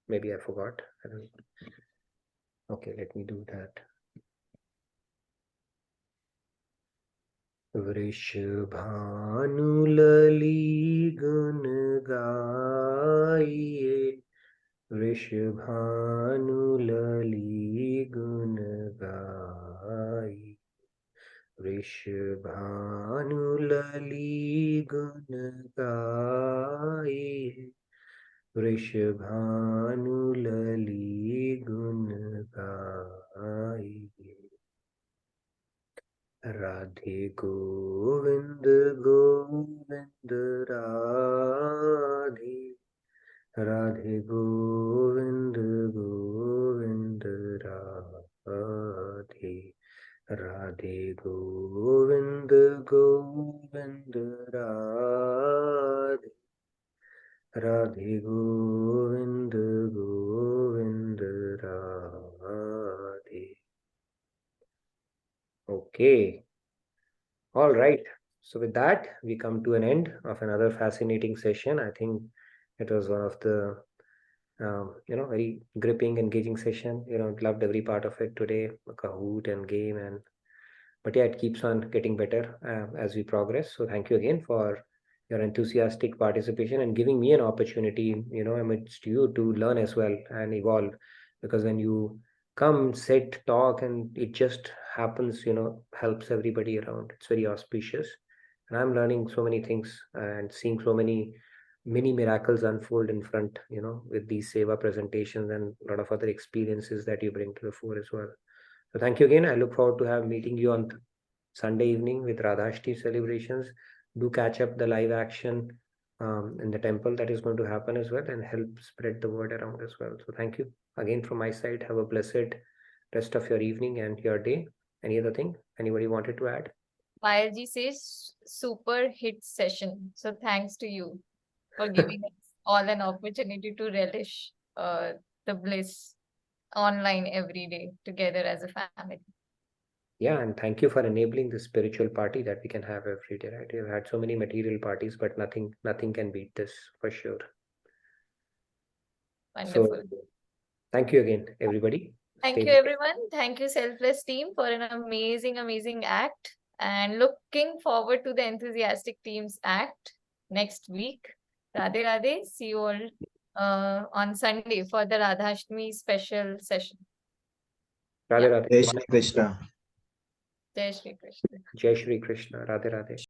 Maybe I forgot. I don't know. Okay, let me do that. वृषभानुलली गुण गाइए, वृषभानुलली गुण गाइए, वृषभानुलली गुण गाइए, वृषभानुलली गुण गाए। Radhe Govind Govind Radhe, Radhe Govind Govind Radhe, Radhe Govind Govind Radhe, Radhe Govind Govind Radhe. Okay. All right. So with that, we come to an end of another fascinating session. I think it was one of the, very gripping, engaging session. Loved every part of it today, Kahoot and game, but yeah, it keeps on getting better as we progress. So thank you again for your enthusiastic participation and giving me an opportunity, amidst you to learn as well and evolve. Because when you come, sit, talk, and it just happens, helps everybody around. It's very auspicious. And I'm learning so many things and seeing so many mini miracles unfold in front, with these seva presentations and a lot of other experiences that you bring to the fore as well. So thank you again. I look forward to meeting you on Sunday evening with Radhashti celebrations. Do catch up the live action in the temple that is going to happen as well, and help spread the word around as well. So thank you again from my side. Have a blessed rest of your evening and your day. Any other thing anybody wanted to add? Payalji says super hit session. So thanks to you for giving us all an opportunity to relish the bliss online every day together as a family. Yeah, and thank you for enabling the spiritual party that we can have every day, right? We've had so many material parties, but nothing can beat this for sure. Wonderful. So thank you again, everybody. Thank you, everyone. Thank you, Selfless team, for an amazing, amazing act. And looking forward to the enthusiastic team's act next week. Radhe Radhe. See you all on Sunday for the Radhashtami special session. Radhe Radhe. Jai Shri Krishna. Jai Shri Krishna. Jai Shri Krishna. Radhe Radhe.